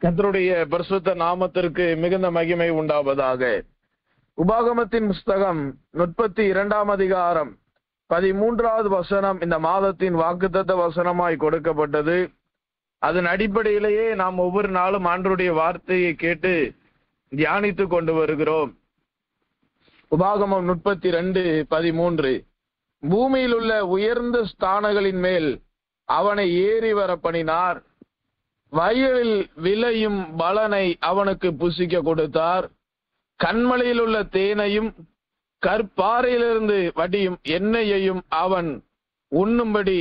கர்த்தருடைய பரிசுத்த நாமத்திற்கு மிகுந்த மகிமை உண்டாவதாக. உபாகமத்தின் புஸ்தகம் 32ஆம் அதிகாரம் 13வது வசனம் இந்த மாதத்தின் வாக்குத்தத்த வசனமாய் கொடுக்கப்பட்டது. அதன் அடிப்படையிலேயே நாம் ஒவ்வொரு நாளும் ஆண்டவருடைய வார்த்தையை கேட்டு தியானித்து கொண்டு வருகிறோம். உபாகமம் 32:13 பூமியில் உள்ள உயர்ந்த ஸ்தானங்களின் மேல் அவனை ஏறி வர பண்ணினார், வயலில் விளையும் பலனை அவனுக்கு புசிக்க கொடுத்தார், கண்மலையில் உள்ள தேனையும் கற்பாறையிலிருந்து வடியும் எண்ணெயையும் அவன் உண்ணும்படி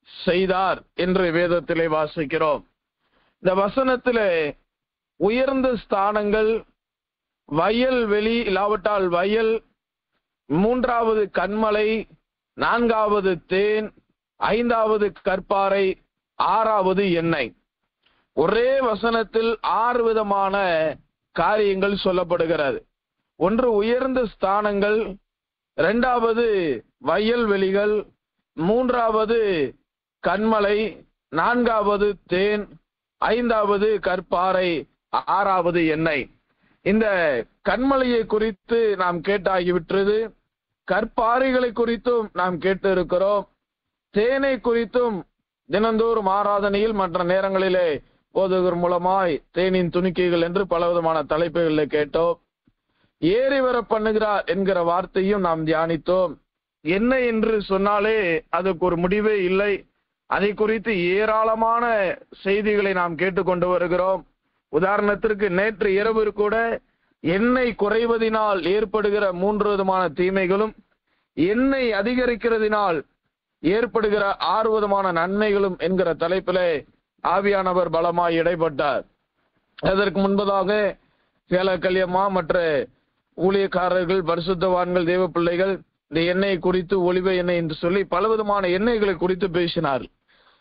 செய்தார் என்று வேதத்திலே வாசிக்கிறோம். இந்த வசனத்திலே உயர்ந்த ஸ்தானங்கள், வயல் வெளி இல்லாவிட்டால் வயல், 3வது கண்மலை, 4வது தேன், 5வது கற்பாறை, 6வது எண்ணெய். ஒரே வசனத்தில் 6 விதமான காரியங்கள் சொல்லப்படுகிறது. ஒன்று உயர்ந்த ஸ்தானங்கள், 2வது வயல்வெளிகள், 3வது கண்மலை, 4வது தேன், 5வது கற்பாறை, 6வது எண்ணெய். இந்த கண்மலையை குறித்து நாம் கேட்டாகிவிட்டது. கற்பாறைகளை குறித்தும் நாம் கேட்டு இருக்கிறோம். தேனை குறித்தும் தினந்தோறும் ஆராதனையில் மற்ற நேரங்களிலே போதகர் மூலமாய் தேனின் துணிக்கைகள் என்று பலவிதமான தலைப்புகளில் கேட்டோம். ஏறி வர பண்ணுகிறார் என்கிற வார்த்தையும் நாம் தியானித்தோம். என்ன என்று சொன்னாலே அதுக்கு ஒரு முடிவே இல்லை. அதை குறித்து ஏராளமான செய்திகளை நாம் கேட்டுக்கொண்டு வருகிறோம். உதாரணத்திற்கு நேற்று இரவு கூட எண்ணெய் குறைவதினால் ஏற்படுகிற 3 விதமான தீமைகளும், எண்ணெய் அதிகரிக்கிறதினால் ஏற்படுகிற 6 விதமான நன்மைகளும் என்கிற தலைப்பிலே ஆவியானவர் பலமாய் இடைப்பட்டார். அதற்கு முன்பதாக சேலக்கல்யம்மா மற்ற ஊழியக்காரர்கள், பரிசுத்தவான்கள், தேவ பிள்ளைகள் இந்த எண்ணெய் குறித்து ஒலிவ எண்ணெய் என்று சொல்லி பலவிதமான எண்ணெய்களை குறித்து பேசினார்.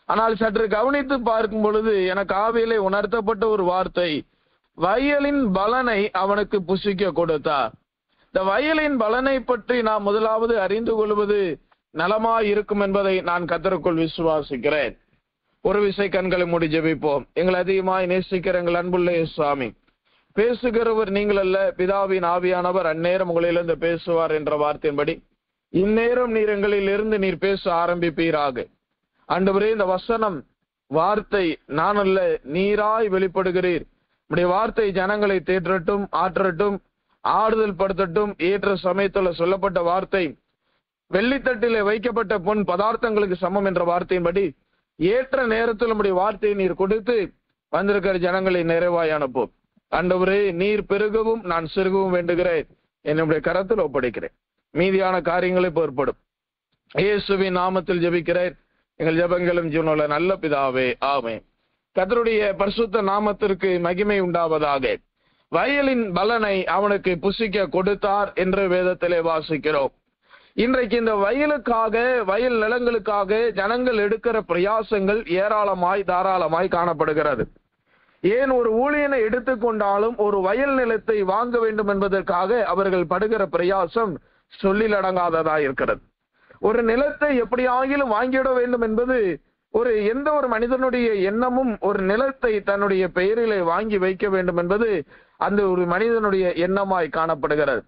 ஆனால் சற்று கவனித்து பார்க்கும் பொழுது எனக்கு ஆவியிலே உணர்த்தப்பட்ட ஒரு வார்த்தை, வயலின் பலனை அவனுக்கு புசிக்க கொடுத்தார். இந்த வயலின் பலனை பற்றி நாம் முதலாவது அறிந்து கொள்வது நலமாய் இருக்கும் என்பதை நான் கர்த்தருக்குள் விசுவாசிக்கிறேன். ஒரு விசை கண்களை மூடி ஜெபிப்போம். எங்களை அதிகமாய் நேசிக்கிற எங்கள் அன்புள்ள சுவாமி, பேசுகிறவர் நீங்கள் அல்ல, பிதாவின் ஆவியானவர் அந்நேரம் உங்களிலிருந்து பேசுவார் என்ற வார்த்தையின்படி இந்நேரம் நீர் எங்களில் இருந்து நீர் பேச ஆரம்பிப்பீராக. ஆண்டவரே, இந்த வசனம் வார்த்தை நான் அல்ல, நீராய் வெளிப்படுகிறீர். உடைய வார்த்தை ஜனங்களை தேற்றட்டும், ஆற்றட்டும், ஆறுதல் படுத்தட்டும். ஏற்ற சமயத்தில் சொல்லப்பட்ட வார்த்தை வெள்ளித்தட்டிலே வைக்கப்பட்ட பொன் பதார்த்தங்களுக்கு சமம் என்ற வார்த்தையின்படி ஏற்ற நேரத்தில் நம்முடைய வார்த்தையை நீர் கொடுத்து வந்திருக்கிற ஜனங்களை நிறைவாய் அனுப்பும். ஆண்டவரே, நீர் பெருகவும் நான் சிறுகவும் வேண்டுகிறேன். என்னுடைய கரத்தில் ஒப்படைக்கிறேன். மீதியான காரியங்களை பொறுப்படும். இயேசுவின் நாமத்தில் ஜெபிக்கிறேன். எங்கள் ஜெபங்களும் ஜீவனுள்ள நல்ல பிதாவே, ஆமென். கர்த்தருடைய பரிசுத்த நாமத்திற்கு மகிமை உண்டாவதாக. வயலின் பலனை அவனுக்கு புசிக்க கொடுத்தார் என்று வேதத்திலே வாசிக்கிறோம். இன்றைக்கு இந்த வயலுக்காக, வயல் நிலங்களுக்காக ஜனங்கள் எடுக்கிற பிரயாசங்கள் ஏராளமாய் தாராளமாய் காணப்படுகிறது. ஏன் ஒரு ஊழியனை எடுத்துக்கொண்டாலும் ஒரு வயல் நிலத்தை வாங்க வேண்டும் என்பதற்காக அவர்கள் படுகிற பிரயாசம் சொல்லில் அடங்காததாய் இருக்கிறது. ஒரு நிலத்தை எப்படியாகிலும் வாங்கிவிட வேண்டும் என்பது எந்த ஒரு மனிதனுடைய எண்ணமும். ஒரு நிலத்தை தன்னுடைய பெயரிலே வாங்கி வைக்க வேண்டும் என்பது அந்த ஒரு மனிதனுடைய எண்ணமாய் காணப்படுகிறது.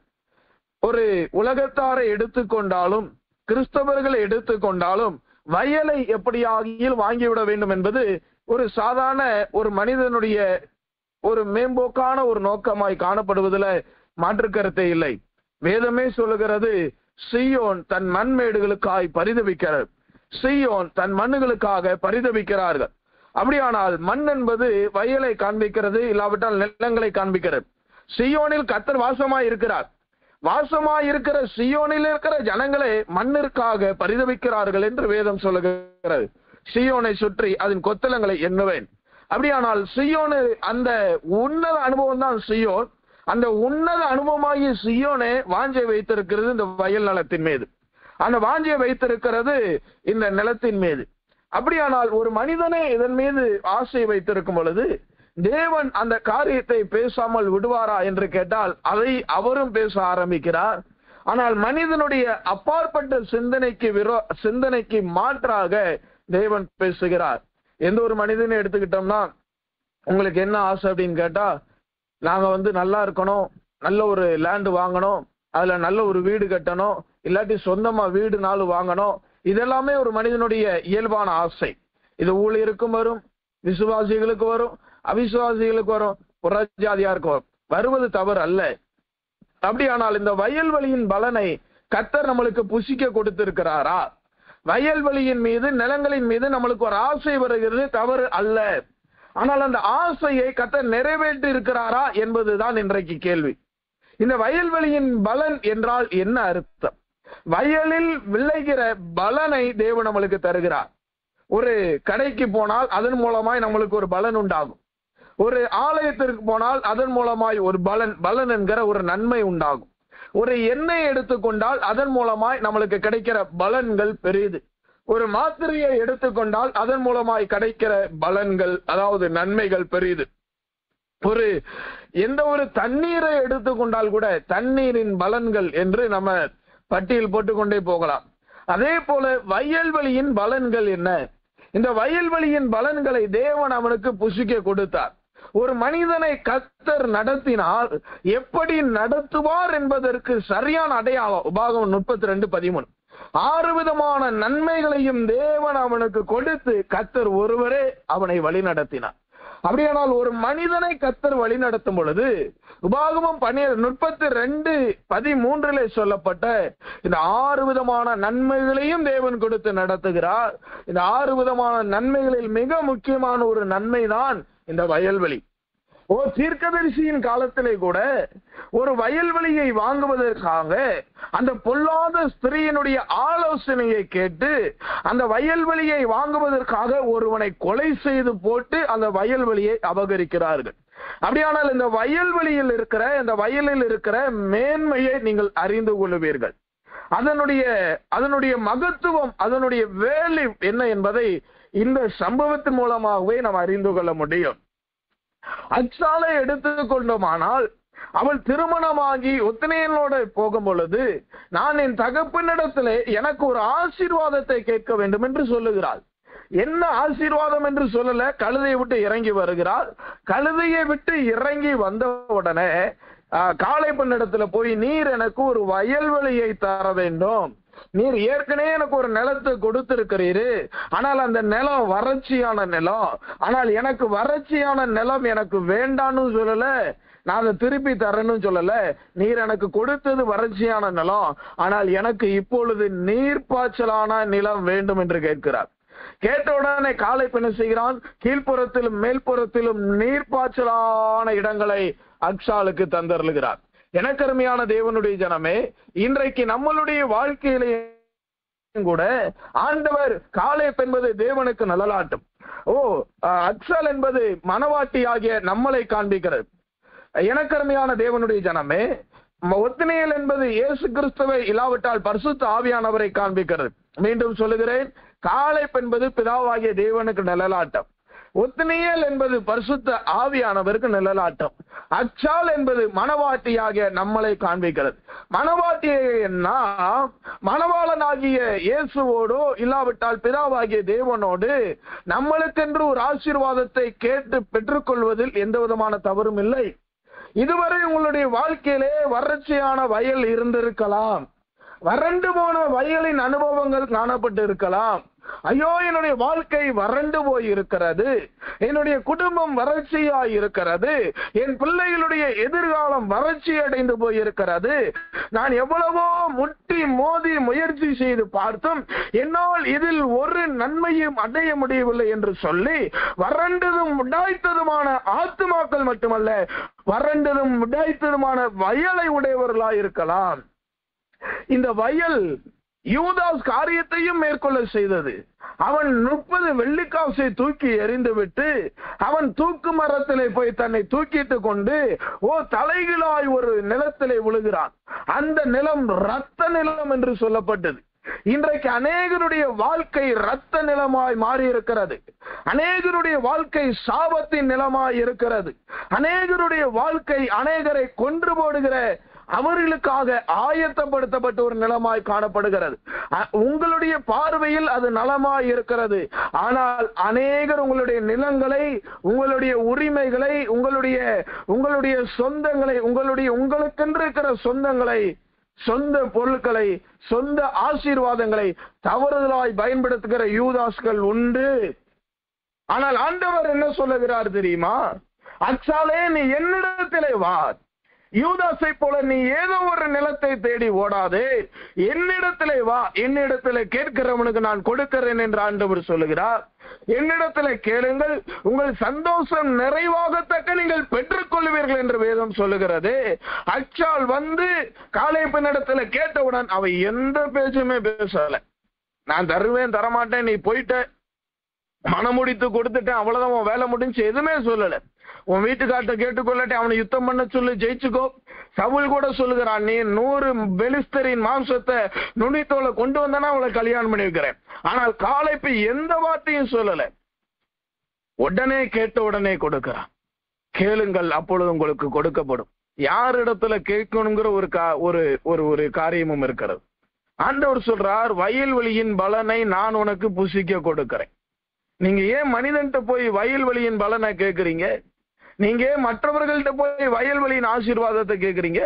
ஒரு உலகத்தாரை எடுத்துக்கொண்டாலும், கிறிஸ்தவர்களை எடுத்துக்கொண்டாலும் வயலை எப்படியாகிலும் வாங்கிவிட வேண்டும் என்பது ஒரு சாதாரண ஒரு மனிதனுடைய ஒரு மேம்போக்கான ஒரு நோக்கமாய் காணப்படுவதில் மாற்று கருத்தே இல்லை. வேதமே சொல்லுகிறது, சீயோன் தன் மண்மேடுகளுக்காய் பரிதபிக்கிறார். சீயோன் தன் மண்ணுகளுக்காக பரிதபிக்கிறார்கள். அப்படியானால் மண் என்பது வயலை காண்பிக்கிறது, இல்லாவிட்டால் நிலங்களை காண்பிக்கிறது. சீயோனில் கர்த்தர் வாசமாய் இருக்கிறார். வாசமாய் இருக்கிற சீயோனில் இருக்கிற ஜனங்களே மண்ணிற்காக பரிதபிக்கிறார்கள் என்று வேதம் சொல்லுகிறது. சீயோனை சுற்றி அதன் கொத்தளங்களை எண்ணுவேன். அப்படியானால் சீயோனு அந்த உன்னத அனுபவம் தான் சீயோன். அந்த உன்னத அனுபவமாகிய சீயோனே வாஞ்சை வைத்திருக்கிறது இந்த வயல் நிலத்தின் மீது. அந்த வாஞ்சை வைத்திருக்கிறது இந்த நிலத்தின் மீது. அப்படியானால் ஒரு மனிதனே இதன் மீது ஆசை வைத்திருக்கும் பொழுது தேவன் அந்த காரியத்தை பேசாமல் விடுவாரா என்று கேட்டால் அதை அவரும் பேச ஆரம்பிக்கிறார். ஆனால் மனிதனுடைய அப்பாற்பட்ட சிந்தனைக்கு மாற்றாக தேவன் பேசுகிறார். எந்த ஒரு மனிதனை எடுத்துக்கிட்டோம்னா, உங்களுக்கு என்ன ஆசை அப்படின்னு கேட்டா, நாங்க நல்லா இருக்கணும், நல்ல ஒரு லேண்ட் வாங்கணும், அதுல நல்ல ஒரு வீடு கட்டணும், இல்லாட்டி சொந்தமா வீடு நாலு வாங்கணும். இதெல்லாமே ஒரு மனிதனுடைய இயல்பான ஆசை. இது ஊழியருக்கும் வரும், விசுவாசிகளுக்கு வரும், அவிசுவாசிகளுக்கு வரும், புறஜாதியாருக்கு வரும். வருவது தவறு அல்ல. அப்படியானால் இந்த வயல்வெளியின் பலனை கர்த்தர் நம்மளுக்கு புசிக்க கொடுத்திருக்கிறாரா? வயல்வெளியின் மீது, நிலங்களின் மீது நம்மளுக்கு ஒரு ஆசை வருகிறது, தவறு அல்ல. ஆனால் அந்த ஆசையை கர்த்தர் நிறைவேற்றி இருக்கிறாரா என்பதுதான் இன்றைக்கு கேள்வி. இந்த வயல்வெளியின் பலன் என்றால் என்ன அர்த்தம்? வயலில் விளைகிற பலனை தேவன் நம்மளுக்கு தருகிறார். ஒரு கடைக்கு போனால் அதன் மூலமாய் நம்மளுக்கு ஒரு பலன் உண்டாகும். ஒரு ஆலயத்திற்கு போனால் அதன் மூலமாய் ஒரு பலன் என்கிற ஒரு நன்மை உண்டாகும். ஒரு எண்ணெய் எடுத்துக்கொண்டால் அதன் மூலமாய் நம்மளுக்கு கிடைக்கிற பலன்கள் பெரிது. ஒரு மாத்திரையை எடுத்துக்கொண்டால் அதன் மூலமாய் கிடைக்கிற பலன்கள், அதாவது நன்மைகள் பெரிது. எந்த ஒரு தண்ணீரை எடுத்துக்கொண்டால் கூட தண்ணீரின் பலன்கள் என்று நம்ம பட்டியல் போட்டுக்கொண்டே போகலாம். அதே போல வயல்வெளியின் பலன்கள் என்ன? இந்த வயல்வெளியின் பலன்களை தேவன் அவனுக்கு புசிக்க கொடுத்தார். ஒரு மனிதனை கர்த்தர் நடத்தினால் எப்படி நடத்துவார் என்பதற்கு சரியான அடையாளம் உபாகமம் 32:13. 6 விதமான நன்மைகளையும் தேவன் அவனுக்கு கொடுத்து கர்த்தர் ஒருவரே அவனை வழி நடத்தினார். அப்படியானால் ஒரு மனிதனை கர்த்தர் வழி நடத்தும் பொழுது உபாகமம் 32:13 சொல்லப்பட்ட இந்த 6 விதமான நன்மைகளையும் தேவன் கொடுத்து நடத்துகிறார். இந்த 6 விதமான நன்மைகளில் மிக முக்கியமான ஒரு நன்மைதான் இந்த வயல்வெளி. ஒரு தீர்க்கதரிசியின் காலத்திலே கூட ஒரு வயல்வெளியை வாங்குவதற்காக அந்த பொல்லாத ஸ்திரீயினுடைய ஆலோசனையை கேட்டு அந்த வயல்வெளியை வாங்குவதற்காக ஒருவனை கொலை செய்து போட்டு அந்த வயல்வெளியை அபகரிக்கிறார்கள். அப்படியானால் இந்த வயலில் இருக்கிற மேன்மையை நீங்கள் அறிந்து கொள்ளுவீர்கள். அதனுடைய மகத்துவம், அதனுடைய வேல்யூ என்ன என்பதை இந்த சம்பவத்தின் மூலமாகவே நாம் அறிந்து கொள்ள முடியும். அச்சாலை எடுத்துக்கொண்டோமானால் அவள் திருமணமாகி ஒத்னியேலோடு போகும் பொழுது, நான் என் தகப்பனிடத்திலே எனக்கு ஒரு ஆசீர்வாதத்தை கேட்க வேண்டும் என்று சொல்லுகிறாள். என்ன ஆசீர்வாதம் என்று சொல்லல, கழுதையை விட்டு இறங்கி வருகிறாள். கழுதையை விட்டு இறங்கி வந்த உடனே காளை பெண்ணிடத்துல போய், நீர் எனக்கு ஒரு வயல்வெளியை தர வேண்டும், நீர் ஏற்கனவே எனக்கு ஒரு நிலத்தை கொடுத்திருக்கிறீரு, ஆனால் அந்த நிலம் வறட்சியான நிலம், ஆனால் எனக்கு வறட்சியான நிலம் எனக்கு வேண்டான்னு சொல்லல, நான் அதை திருப்பி தரேன்னு சொல்லல, நீர் எனக்கு கொடுத்தது வறட்சியான நிலம், ஆனால் எனக்கு இப்பொழுது நீர்ப்பாய்ச்சலான நிலம் வேண்டும் என்று கேட்கிறார். கேட்ட உடனே காளை பெண் செய்கிறான், கீழ்ப்புறத்திலும் மேல்புறத்திலும் நீர்ப்பாய்ச்சலான இடங்களை அக்சாலுக்கு தந்தருளுகிறார். எனக்கருமையான தேவனுடைய ஜனமே, இன்றைக்கு நம்மளுடைய வாழ்க்கையிலே கூட ஆண்டவர் காலேப் என்பது தேவனுக்கு நிழலாட்டும், அக்சால் என்பது மனவாட்டி ஆகிய நம்மளை காண்பிக்கிறது. எனக்கருமையான தேவனுடைய ஜனமே, ஒத்னியேல் என்பது இயேசு கிறிஸ்துவை இல்லாவிட்டால் பரிசுத்த ஆவியானவரை காண்பிக்கிறது. மீண்டும் சொல்லுகிறேன், காலேப் என்பது பிதாவாகிய தேவனுக்கு நிழலாட்டம், ஒத்னியேல் என்பது பரிசுத்த ஆவியானவருக்கு நிழலாட்டம், அச்சால் என்பது மனவாட்டியாகிய நம்மளை காண்பிக்கிறது. மனவாட்டியன்னா மணவாளனாகிய இயேசுவோடோ இல்லாவிட்டால் பிதாவாகிய தேவனோடு நம்மளுக்கென்று ஒரு ஆசீர்வாதத்தை கேட்டு பெற்றுக்கொள்வதில் எந்த விதமான தவறும் இல்லை. இதுவரை உங்களுடைய வாழ்க்கையிலே வறட்சியான வயல் இருந்திருக்கலாம், வறண்டு போன வயலின் அனுபவங்கள் காணப்பட்டு இருக்கலாம். ஐயோ, என்னுடைய வாழ்க்கை வறண்டு போய் இருக்கிறது, என்னுடைய குடும்பம் வறட்சியாய் இருக்கிறது, என் பிள்ளைகளுடைய எதிர்காலம் வறட்சி அடைந்து போய் இருக்கிறது, நான் எவ்வளவோ முட்டி மோதி முயற்சி செய்து பார்த்தும் என்னால் இதில் ஒரு நன்மையும் அடைய முடியவில்லை என்று சொல்லி வறண்டதும் உடாய்த்ததுமான ஆத்துமாக்கள் மட்டுமல்ல, வறண்டதும் உடாய்த்ததுமான வயலை உடையவர்களாய் இருக்கலாம். இந்த வயல் யூதாஸ் காரியத்தையும் மேற்கொள்ள செய்தது. அவன் 30 வெள்ளிக்காசை தூக்கி எறிந்துவிட்டு அவன் தூக்கு மரத்திலே போய் தன்னை தூக்கிட்டு கொண்டு தலைகளாய் ஒரு நிலத்திலே விழுகிறான். அந்த நிலம் இரத்த நிலம் என்று சொல்லப்பட்டது. இன்றைக்கு அநேகருடைய வாழ்க்கை இரத்த நிலமாய் மாறி இருக்கிறது. அநேகருடைய வாழ்க்கை சாபத்தின் நிலமாய் இருக்கிறது. அநேகருடைய வாழ்க்கை அநேகரை கொன்று போடுகிற அவர்களுக்காக ஆயத்தப்படுத்தப்பட்ட ஒரு நிலமாய் காணப்படுகிறது. உங்களுடைய பார்வையில் அது நலமாய் இருக்கிறது. ஆனால் அநேகர் உங்களுடைய நிலங்களை, உங்களுடைய உரிமைகளை, உங்களுடைய சொந்தங்களை, உங்களுக்கென்று இருக்கிற சொந்தங்களை, சொந்த பொருட்களை, சொந்த ஆசீர்வாதங்களை தவறுதலாய் பயன்படுத்துகிற யூதாஸ்கள் உண்டு. ஆனால் ஆண்டவர் என்ன சொல்லுகிறார் தெரியுமா? அச்சாலே நீ என்னிடத்திலே வா, யூதாசை போல நீ ஏதோ ஒரு நிலத்தை தேடி ஓடாதே, என்னிடத்திலே வா, என்னிடத்திலே கேட்கிறவனுக்கு நான் கொடுக்கிறேன் என்று ஆண்டவர் சொல்லுகிறார். என்னிடத்திலே கேளுங்கள், உங்கள் சந்தோஷம் நிறைவாகத்தக்க நீங்கள் பெற்றுக் கொள்வீர்கள் என்று வேதம் சொல்லுகிறது. அச்சால் வந்து காலேப்பினிடத்துல கேட்டவுடன் அவ எந்த பேச்சுமே பேசல. நான் தருவேன், தரமாட்டேன், நீ போயிட்ட, மனமுடித்து கொடுத்துட்டேன், அவ்வளவுதான், வேலை முடிஞ்சு, எதுவுமே சொல்லல. உன் வீட்டுக்கார்ட்ட கேட்டுக்கொள்ளட்டே, அவனை யுத்தம் பண்ண சொல்லு, ஜெயிச்சுக்கோ. சவுல் கூட சொல்லுகிறான், நீ 100 பெலிஸ்தரின் மாம்சத்தை நுனித்தோலை கொண்டு வந்தானா அவளை கல்யாணம் பண்ணி வைக்கிறேன். ஆனால் காலேப்பு எந்த வார்த்தையும் சொல்லல. உடனே கேட்ட உடனே கொடுக்கிறான். கேளுங்கள், அப்பொழுது உங்களுக்கு கொடுக்கப்படும். யார் இடத்துல கேட்கணுங்கிற ஒரு காரியமும் இருக்கிறது. ஆண்டவர் சொல்றார், வயல்வெளியின் பலனை நான் உனக்கு புசிக்க கொடுக்கிறேன். நீங்க ஏன் மனிதன்கிட்ட போய் வயல்வெளியின் பலனை கேட்கிறீங்க? நீங்க ஏன் மற்றவர்கள்ட்ட போய் வயல்வெளியின் ஆசீர்வாதத்தை கேட்கிறீங்க?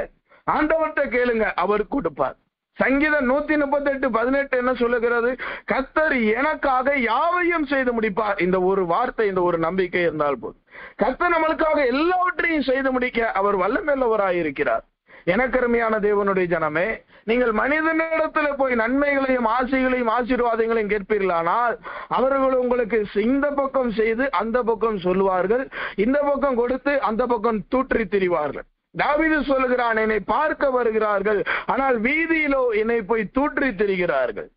ஆண்டவர்கிட்ட கேளுங்க, அவர் கொடுப்பார். சங்கீதம் 138:18 என்ன சொல்லுகிறது? கர்த்தர் எனக்காக யாவையும் செய்து முடிப்பார். இந்த ஒரு வார்த்தை, இந்த ஒரு நம்பிக்கை இருந்தால் போதும். கர்த்தர் நம்மளுக்காக எல்லாவற்றையும் செய்து முடிக்க அவர் வல்லமையுள்ளவராயிருக்கிறார். எனக்கருமையான தேவனுடைய ஜனமே, நீங்கள் மனிதனிடத்துல போய் நன்மைகளையும் ஆசைகளையும் ஆசீர்வாதங்களையும் கேட்பீர்களானால் அவர்கள் உங்களுக்கு இந்த பக்கம் செய்து அந்த பக்கம் சொல்லுவார்கள், இந்த பக்கம் கொடுத்து அந்த பக்கம் தூற்றி திரிவார்கள். தாவீது சொல்லுகிறான், என்னை பார்க்க வருகிறார்கள், ஆனால் வீதியிலோ என்னை போய் தூற்றி திரிகிறார்கள்.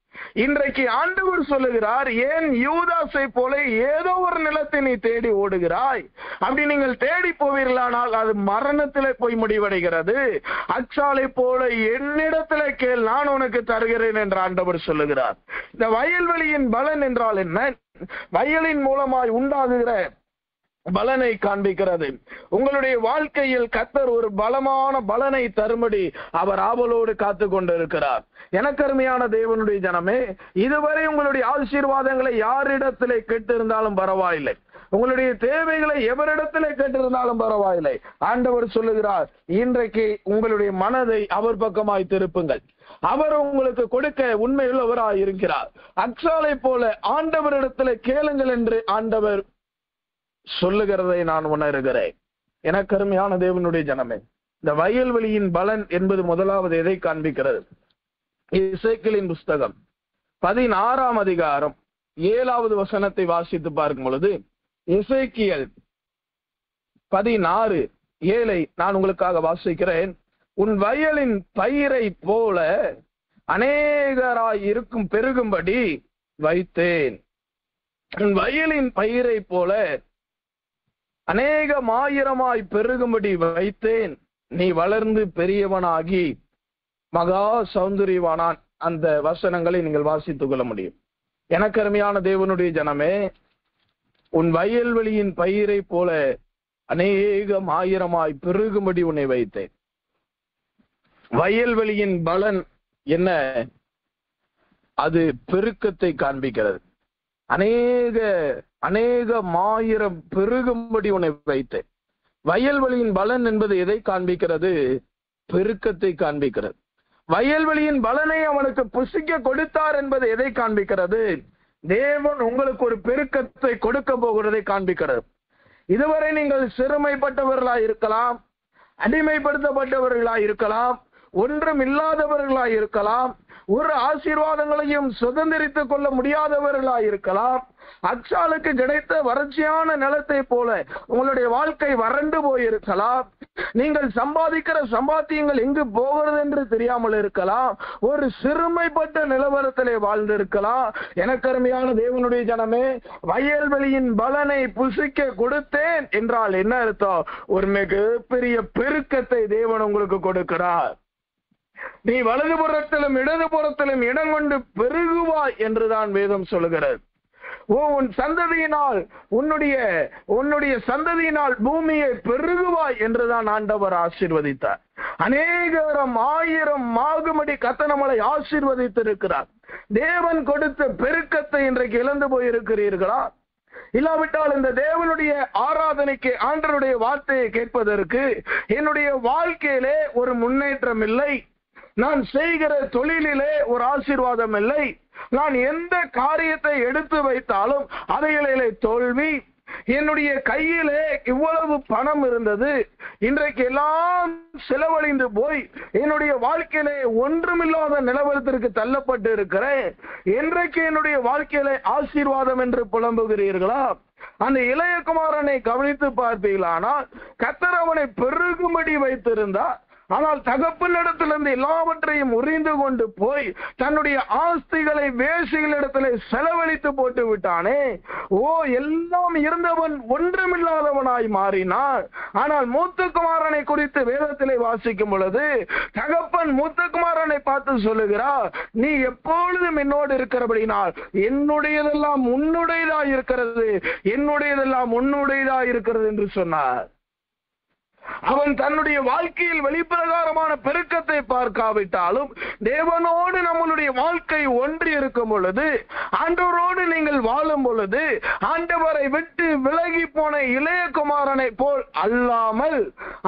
இன்றைக்கு ஆண்டவர் சொல்லுகிறார், ஏன் யூதாசை போல ஏதோ ஒரு நிலத்தை நீ தேடி ஓடுகிறாய்? அப்படி நீங்கள் தேடி போவீர்களானால் அது மரணத்திலே போய் முடிவடைகிறது. அச்சாலை போல என்னிடத்திலே கேள், நான் உனக்கு தருகிறேன் என்று ஆண்டவர் சொல்லுகிறார். இந்த வயல்வெளியின் பலன் என்றால் என்ன? வயலின் மூலமாய் உண்டாகுகிற பலனை காண்பிக்கிறது. உங்களுடைய வாழ்க்கையில் கர்த்தர் ஒரு பலமான பலனை தரும்படி அவர் ஆவலோடு காத்து கொண்டிருக்கிறார். எனக்கருமையான தேவனுடைய ஜனமே, இதுவரை உங்களுடைய ஆசீர்வாதங்களை யாரிடத்திலே கேட்டிருந்தாலும் பரவாயில்லை, உங்களுடைய தேவைகளை எவரிடத்திலே கேட்டிருந்தாலும் பரவாயில்லை. ஆண்டவர் சொல்லுகிறார், இன்றைக்கு உங்களுடைய மனதை அவர் பக்கமாய் திருப்புங்கள். அவர் உங்களுக்கு கொடுக்க உண்மையுள்ளவராய் இருக்கிறார். அச்சாலை போல ஆண்டவரிடத்திலே கேளுங்கள் என்று ஆண்டவர் சொல்லுகிறதை நான் உணர்கிறேன். எனக்கருமையான தேவனுடைய ஜனமே, இந்த வயல்வெளியின் பலன் என்பது முதலாவது எதை காண்பிக்கிறது? எசேக்கியேலின் புஸ்தகம் 16ஆம் அதிகாரம் 7வது வசனத்தை வாசித்து பார்க்கும் பொழுது, எசேக்கியேல் 16:7 நான் உங்களுக்காக வாசிக்கிறேன். உன் வயலின் பயிரை போல அநேகராய் இருக்கும் பெருகும்படி வைத்தேன். உன் வயலின் பயிரை போல அநேகமாயிரமாய் பெருகும்படி வைத்தேன். நீ வளர்ந்து பெரியவனாகி மகா சௌந்தரியவானான். அந்த வசனங்களை நீங்கள் வாசித்துக் கொள்ள முடியும். எனக்கருமையான தேவனுடைய ஜனமே, உன் வயல்வெளியின் பயிரை போல அநேகமாயிரமாய் பெருகும்படி உன்னை வைத்தேன். வயல்வெளியின் பலன் என்ன? அது பெருக்கத்தை காண்பிக்கிறது. அநேகமாயிரம் பெருகும்படி உன்னை வைத்தேன். வயல்வெளியின் பலன் என்பது எதை காண்பிக்கிறது? பெருக்கத்தை காண்பிக்கிறது. வயல்வெளியின் பலனை அவனுக்கு புசிக்க கொடுத்தார் என்பது எதை காண்பிக்கிறது? தேவன் உங்களுக்கு ஒரு பெருக்கத்தை கொடுக்க போகிறதை காண்பிக்கிறது. இதுவரை நீங்கள் சிறுமைப்பட்டவர்களாய் இருக்கலாம், அடிமைப்படுத்தப்பட்டவர்களாய் இருக்கலாம், ஒன்றும் இல்லாதவர்களாய் இருக்கலாம், ஒரு ஆசீர்வாதங்களையும் சுதந்திரித்துக் கொள்ள முடியாதவர்களாய் இருக்கலாம். அச்சாலுக்கு கிடைத்த வறட்சியான நிலத்தை போல உங்களுடைய வாழ்க்கை வறண்டு போயிருக்கலாம். நீங்கள் சம்பாதிக்கிற சம்பாத்தியங்கள் எங்கு போகிறது என்று தெரியாமல் இருக்கலாம். ஒரு சிறுமைப்பட்ட நிலவரத்திலே வாழ்ந்திருக்கலாம். எனக்கருமையான தேவனுடைய ஜனமே, வயல்வெளியின் பலனை புசிக்க கொடுத்தேன் என்றால் என்ன அர்த்தம்? ஒரு மிகப்பெரிய பெருக்கத்தை தேவன் உங்களுக்கு கொடுக்கிறார். நீ வலதுபுறத்திலும் இடதுபுறத்திலும் இடம் கொண்டு பெருகுவாய் என்றுதான் வேதம் சொல்லுகிறது. உன் சந்ததியினால் உன்னுடைய சந்ததியினால் பூமியை பெருகுவாய் என்றுதான் ஆண்டவர் ஆசீர்வதித்தார். அநேகரம் ஆயிரம் ஆகும்படி கர்த்தர் நம்மளை ஆசீர்வதித்திருக்கிறார். தேவன் கொடுத்த பெருக்கத்தை இன்றைக்கு இழந்து போயிருக்கிறீர்களா? இல்லாவிட்டால் இந்த தேவனுடைய ஆராதனைக்கு, ஆண்டவருடைய வார்த்தையை கேட்பதற்கு என்னுடைய வாழ்க்கையிலே ஒரு முன்னேற்றம் இல்லை, நான் செய்கிற தொழிலிலே ஒரு ஆசீர்வாதம் இல்லை, நான் எந்த காரியத்தை எடுத்து வைத்தாலும் அவைகளிலே தோல்வி, என்னுடைய கையிலே இவ்வளவு பணம் இருந்தது, இன்றைக்கு எல்லாம் செலவழிந்து போய் என்னுடைய வாழ்க்கையிலே ஒன்றுமில்லாத நிலவரத்திற்கு தள்ளப்பட்டு இருக்கிறேன், என்றைக்கு என்னுடைய வாழ்க்கையிலே ஆசீர்வாதம் என்று புலம்புகிறீர்களா? அந்த இளைய குமாரனை கவனித்து பார்ப்பீர்களானால் கர்த்தர் அவனை பெருகும்படி வைத்திருந்தார். ஆனால் தகப்பனிடத்திலிருந்து எல்லாவற்றையும் உறிந்து கொண்டு போய் தன்னுடைய ஆஸ்திகளை வேசிகளிடத்திலே செலவழித்து போட்டு விட்டானே. எல்லாம் இருந்தவன் ஒன்றுமில்லாதவனாய் மாறினான். ஆனால் மூத்த குமாரனை குறித்து வேதத்திலே வாசிக்கும் பொழுது தகப்பன் மூத்த குமாரனை பார்த்து சொல்லுகிறார், நீ எப்பொழுதும் என்னோடு இருக்கிறபடினால் என்னுடையதெல்லாம் உன்னுடையதா இருக்கிறது, என்னுடையதெல்லாம் உன்னுடையதா இருக்கிறது என்று சொன்னார். அவன் தன்னுடைய வாழ்க்கையில் வெளிப்பிரகாரமான பெருக்கத்தை பார்க்காவிட்டாலும் தேவனோடு நம்மளுடைய வாழ்க்கை ஒன்றி இருக்கும் பொழுது, ஆண்டவரோடு நீங்கள் வாழும் பொழுது, ஆண்டவரை விட்டு விலகி போன இளைய குமாரனை போல் அல்லாமல்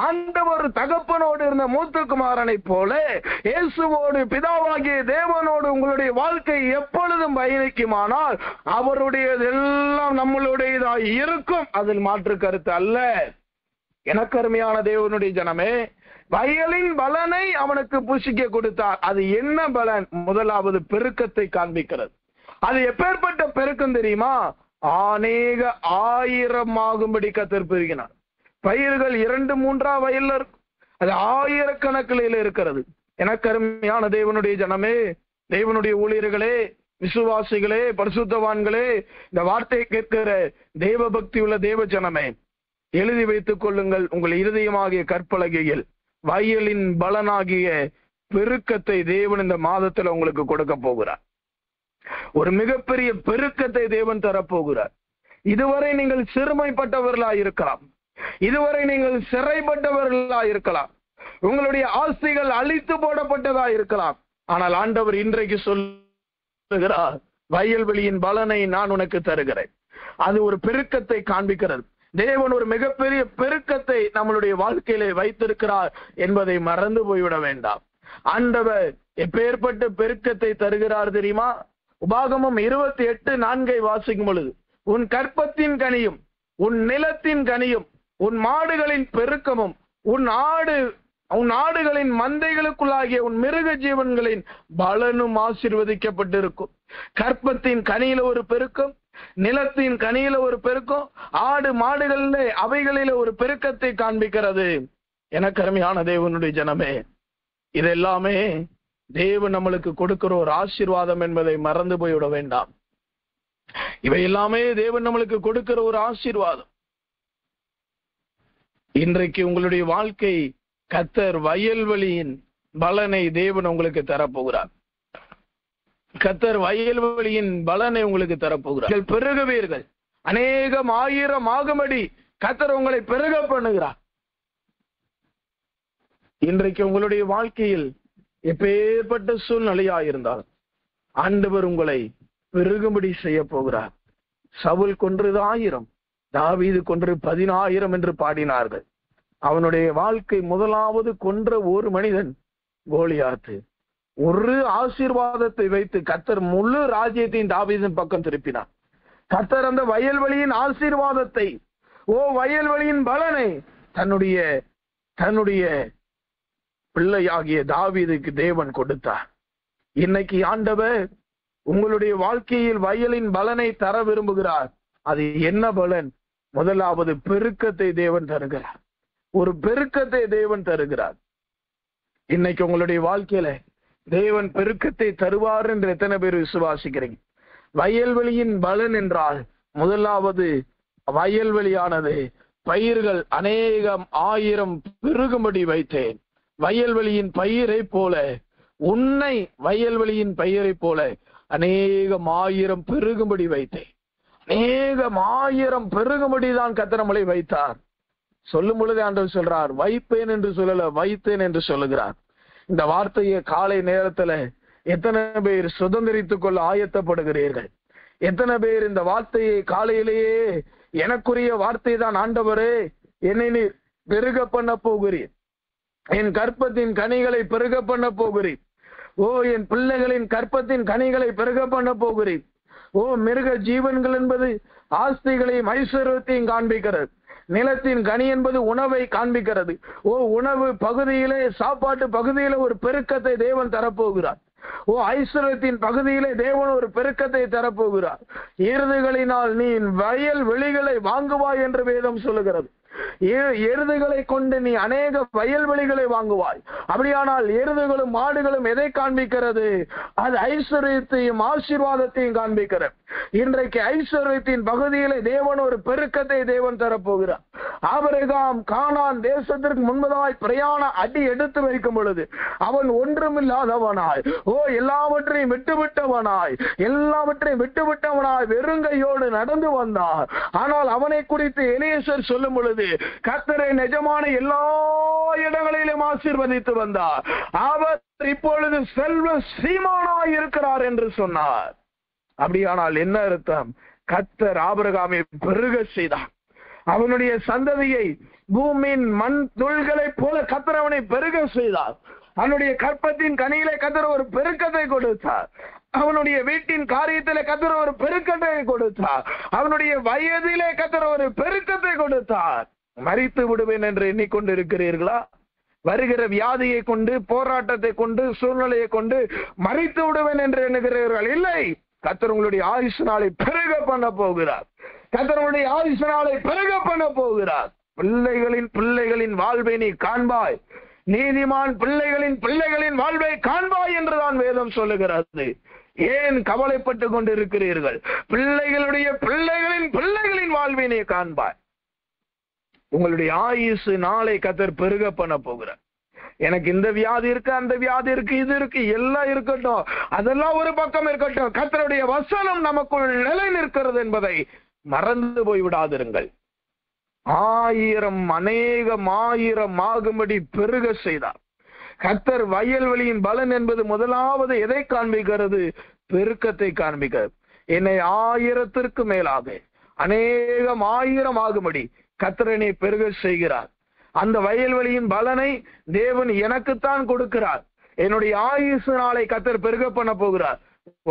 ஆண்டவர் தகப்பனோடு இருந்த மூத்த குமாரனை போல இயேசுவோடு பிதாவாகிய தேவனோடு உங்களுடைய வாழ்க்கை எப்பொழுதும் பயணிக்குமானால் அவருடையதெல்லாம் நம்மளுடையதாய் இருக்கும். அதில் மாற்று கருத்து அல்ல. எனக்கு அருமையான தேவனுடைய ஜனமே, வயலின் பலனை அவனுக்கு புசிக்க கொடுத்தார். அது என்ன பலன்? முதலாவது பெருக்கத்தை காண்பிக்கிறது. அது எப்பேற்பட்ட பெருக்கம் தெரியுமா? அநேக ஆயிரம் ஆகும்படி கர்த்தர் பெருகினார். பயிர்கள் 2-3 வயல்ல இருக்கும், அது ஆயிரக்கணக்கில் இருக்கிறது. எனக்கு அருமையான தேவனுடைய ஜனமே, தேவனுடைய ஊழியர்களே, விசுவாசிகளே, பரிசுத்தவான்களே, இந்த வார்த்தையை கேட்கிற தேவ பக்தி உள்ள தேவ ஜனமே, எழுதி வைத்துக் கொள்ளுங்கள். உங்கள் இருதயமாகிய கற்பலகையில் வயலின் பலனாகிய பெருக்கத்தை தேவன் இந்த மாதத்துல உங்களுக்கு கொடுக்க போகிறார். ஒரு மிகப்பெரிய பெருக்கத்தை தேவன் தரப்போகிறார். இதுவரை நீங்கள் சிறுமைப்பட்டவர்களா இருக்கலாம், இதுவரை நீங்கள் சிறைப்பட்டவர்களா இருக்கலாம், உங்களுடைய ஆஸ்திகள் அழித்து போடப்பட்டதா இருக்கலாம். ஆனால் ஆண்டவர் இன்றைக்கு சொல்லுகிறார், வயல்வெளியின் பலனை நான் உனக்கு தருகிறேன். அது ஒரு பெருக்கத்தை காண்பிக்கிறது. தேவன் ஒரு மிகப்பெரிய பெருக்கத்தை நம்மளுடைய வாழ்க்கையிலே வைத்திருக்கிறார் என்பதை மறந்து போய்விட வேண்டாம். ஆண்டவர் எப்பேற்பட்ட பெருக்கத்தை தருகிறார் தெரியுமா? உபாகமம் 28:4 வாசிக்கும் பொழுது, உன் கற்பத்தின் கனியும், உன் நிலத்தின் கனியும், உன் மாடுகளின் பெருக்கமும், உன் ஆடுகளின் மந்தைகளுக்குள்ளாகிய உன் மிருக ஜீவன்களின் பலனும் ஆசீர்வதிக்கப்பட்டிருக்கும். கற்பத்தின் கனியில ஒரு பெருக்கம், நிலத்தின் கனியில ஒரு பெருக்கம், ஆடு மாடுகளில அவைகளில ஒரு பெருக்கத்தை காண்பிக்கிறது. எனக்கு அருமையான தேவனுடைய ஜனமே, இதெல்லாமே தேவன் நம்மளுக்கு கொடுக்கிற ஒரு ஆசீர்வாதம் என்பதை மறந்து போய்விட வேண்டாம். இவை எல்லாமே தேவன் நம்மளுக்கு கொடுக்கிற ஒரு ஆசீர்வாதம். இன்றைக்கு உங்களுடைய வாழ்க்கை கர்த்தர் வயல்வெளியின் பலனை தேவன் உங்களுக்கு தரப்போகிறார். கர்த்தர் வயல்வெளியின் பலனை உங்களுக்கு தரப்போகிறார். பெருகுவீர்கள், அநேகம் ஆயிரம் ஆகும்படி கர்த்தர் உங்களை பெருக பண்ணுகிறார். இன்றைக்கு உங்களுடைய வாழ்க்கையில் எப்பேற்பட்ட சூழ்நிலையா இருந்தால் ஆண்டவர் உங்களை பெருகும்படி செய்ய போகிறார். சவுல் கொன்றது 1000, தாவீது கொன்று 10,000 என்று பாடினார்கள். அவனுடைய வாழ்க்கை முதலாவது கொன்ற ஒரு மனிதன் கோலியாத்து. ஒரு ஆசீர்வாதத்தை வைத்து கர்த்தர் முழு ராஜ்யத்தின் தாவீதின் பக்கம் திருப்பினார். கர்த்தர் அந்த வயல்வெளியின் ஆசீர்வாதத்தை, வயல்வெளியின் பலனை தன்னுடைய பிள்ளையாகிய தாவீதுக்கு தேவன் கொடுத்தார். இன்னைக்கு ஆண்டவர் உங்களுடைய வாழ்க்கையில் வயலின் பலனை தர விரும்புகிறார். அது என்ன பலன்? முதலாவது பெருக்கத்தை தேவன் தருகிறார். ஒரு பெருக்கத்தை தேவன் தருகிறார். இன்னைக்கு உங்களுடைய வாழ்க்கையில தேவன் பெருக்கத்தை தருவார் என்று எத்தனை பேர் விசுவாசிக்கிறீங்க? வயல்வெளியின் பலன் என்றால் முதலாவது வயல்வெளியானது பயிர்கள் அநேகம் 1000 பெருகும்படி வைத்தேன். வயல்வெளியின் பயிரை போல, உன்னை வயல்வெளியின் பயிரை போல அநேகம் 1000 பெருகும்படி வைத்தேன். அநேகம் 1000 பெருகும்படி தான் கர்த்தர் நம்மளை வைத்தார். சொல்லும் பொழுது ஆண்டவர் சொல்றார், வைப்பேன் என்று சொல்லல, வைத்தேன் என்று சொல்லுகிறார். இந்த வார்த்தையை காலை நேரத்துல எத்தனை பேர் சுதந்திரித்துக் கொள்ள ஆயத்தப்படுகிறீர்கள்? எத்தனை பேர் இந்த வார்த்தையை காலையிலேயே எனக்குரிய வார்த்தை தான் ஆண்டவரே, என்னை நீர் பெருக பண்ண போகிறீர், என் கற்பத்தின் கனிகளை பெருக பண்ண போகிறீர், ஓ என் பிள்ளைகளின் கற்பத்தின் கனிகளை பெருக பண்ண போகிறீர், ஓ மிருக ஜீவன்கள் என்பது ஆஸ்திகளையும் ஐஸ்வர்யத்தையும் காண்பிக்கிறது, நிலத்தின் கனி என்பது உணவை காண்பிக்கிறது. ஓ உணவு பகுதியிலே, சாப்பாட்டு பகுதியிலே ஒரு பெருக்கத்தை தேவன் தரப்போகிறார். ஓ ஐஸ்வர்யத்தின் பகுதியிலே தேவன் ஒரு பெருக்கத்தை தரப்போகிறார். எருதுகளினால் நீ வயல் வெளிகளை வாங்குவாய் என்று வேதம் சொல்லுகிறது. எருதுகளை கொண்டு நீ அநேக வயல்வெளிகளை வாங்குவாய். அப்படியானால் எருதுகளும் மாடுகளும் எதை காண்பிக்கிறது? அது ஐஸ்வர்யத்தையும் ஆசீர்வாதத்தையும் காண்பிக்கிறது. இன்றைக்கு ஐஸ்வர்யத்தின் பகுதியிலே தேவன் ஒரு பெருக்கத்தை தேவன் தரப்போகிறார். ஆபிரகாம் கானான் தேசத்திற்கு முன்பதாய் பிரயாண அடி எடுத்து வைக்கும் பொழுது அவன் ஒன்றுமில்லாதவனாய், ஓ எல்லாவற்றையும் விட்டுவிட்டவனாய் வெறுங்கையோடு நடந்து வந்தார். ஆனால் அவனை குறித்து எலியேசர் சொல்லும் பொழுது கர்த்தரை நிஜமான எல்லா இடங்களிலும் ஆசீர்வதித்து வந்தார். அவர் இப்பொழுது செல்வ சீமானாய் இருக்கிறார் என்று சொன்னார். அப்படியானால் என்ன அர்த்தம்? கர்த்தர் ஆபிரகாமை பெருக செய்தார். அவனுடைய சந்ததியை பூமியின் மண் துள்களை போல கர்த்தர் அவனை பெருக செய்தார். அவனுடைய கற்பத்தின் கனியிலே கர்த்தர் ஒரு பெருக்கத்தை கொடுத்தார். அவனுடைய வீட்டின் காரியத்திலே கர்த்தர் ஒரு பெருக்கத்தை கொடுத்தார். அவனுடைய வயதிலே கர்த்தர் ஒரு பெருக்கத்தை கொடுத்தார். மரித்து விடுவேன் என்று எண்ணிக்கொண்டிருக்கிறீர்களா? வருகிற வியாதியை கொண்டு, போராட்டத்தை கொண்டு, சூழ்நிலையை கொண்டு மரித்து விடுவேன் என்று எண்ணுகிறீர்கள்? இல்லை, கர்த்தர் உங்களுடைய ஆயுசு நாளை பெருக பண்ண போகிறார். கர்த்தர் உங்களுடைய ஆயுசு நாளை பெருக பண்ண போகிறார். பிள்ளைகளின் வாழ்வை நீ காண்பாய், நீதிமான் பிள்ளைகளின் வாழ்வை காண்பாய் என்றுதான் வேதம் சொல்லுகிறது. ஏன் கவலைப்பட்டு கொண்டிருக்கிறீர்கள்? பிள்ளைகளின் வாழ்வை நீ காண்பாய். உங்களுடைய ஆயுசு நாளை கர்த்தர் பெருக பண்ண போகிறார். எனக்கு இந்த வியாதி இருக்கு, அந்த வியாதி இருக்கு, இது இருக்கு, எல்லாம் இருக்கட்டும், அதெல்லாம் ஒரு பக்கம் இருக்கட்டும். கர்த்தருடைய வசனம் நமக்குள் நிலை நிற்கிறது என்பதை மறந்து போய்விடாதிருங்கள். அநேகம் ஆயிரம் ஆகும்படி பெருக செய்தார். கர்த்தர் வயல்வெளியின் பலன் என்பது முதலாவது எதை காண்பிக்கிறது? பெருக்கத்தை காண்பிக்கிறது. என்னை 1000ற்கு மேலாக அநேகம் ஆயிரம் ஆகும்படி கர்த்தரனை பெருக செய்கிறார். அந்த வயல்வெளியின் பலனை தேவன் எனக்குத்தான் கொடுக்கிறார். என்னுடைய ஆயுசு நாளை கர்த்தர் பெருக பண்ண போகிறார்.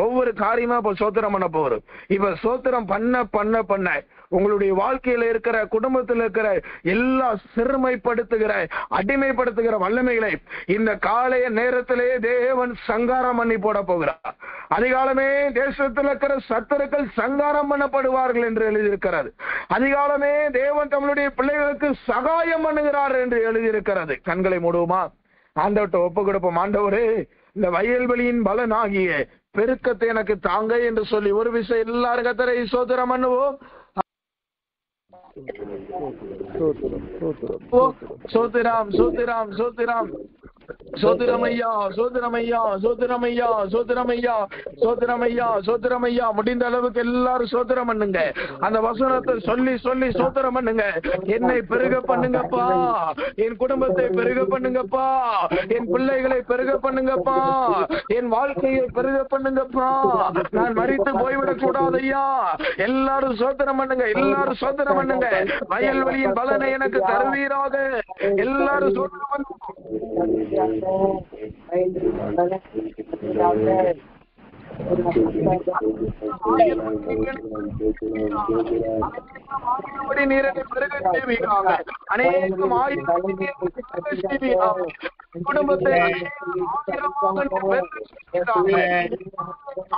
ஒவ்வொரு காரியமா இப்ப சோத்திரம் பண்ண போறோம். இப்ப சோத்திரம் பண்ண பண்ண பண்ண உங்களுடைய வாழ்க்கையில இருக்கிற, குடும்பத்தில் இருக்கிற எல்லா சிறுமைப்படுத்துகிற, அடிமைப்படுத்துகிற வல்லமைகளை இந்த காலைய நேரத்திலே தேவன் சங்காரம் பண்ணி போட போகிறார். அதிகாலமே தேசத்தில் இருக்கிற சத்துருக்கள் சங்காரம் பண்ணப்படுவார்கள் என்று எழுதியிருக்கிறது. அதிகாலமே தேவன் தம்முடைய பிள்ளைகளுக்கு சகாயம் பண்ணுகிறார் என்று எழுதியிருக்கிறது. கண்களை மூடுவோமா? ஆண்டவர்கிட்ட ஒப்பு கொடுப்போம். ஆண்டவரே, இந்த வயல்வெளியின் பலன் ஆகிய பெருக்கத்தை எனக்கு தாங்க என்று சொல்லி ஒரு விஷயம் எல்லாரும் கர்த்தரை ஸ்தோத்திரம் பண்ணுவோம். சோத்திரம் சோத்திரம் சோத்திரம் சோத்திரமையா சோத்திரமையா சோத்திரமையா சோத்திரமையா சோத்திரமையா சோத்திரமையா. முடிந்த அளவுக்கு எல்லாரும் சோத்திரம் பண்ணுங்க. அந்த வசனத்தை சொல்லி சொல்லி சோத்திரம் பண்ணுங்க. என்னை பெருக பண்ணுங்கப்பா, என் குடும்பத்தை பெருக பண்ணுங்கப்பா, என் பிள்ளைகளை பெருக பண்ணுங்கப்பா, என் வாழ்க்கையை பெருக பண்ணுங்கப்பா, நான் மரித்து போய்விடக் கூடாதையா. எல்லாரும் சோத்திரம் பண்ணுங்க, எல்லாரும் சோத்திரம் பண்ணுங்க. வயல்வெளியின் பலனை எனக்கு தருவீராக. எல்லாரும் சோத்திரம் பண்ணுங்க. நீரனை பெருக செய்வீராக. அநேகம் குடும்பத்தை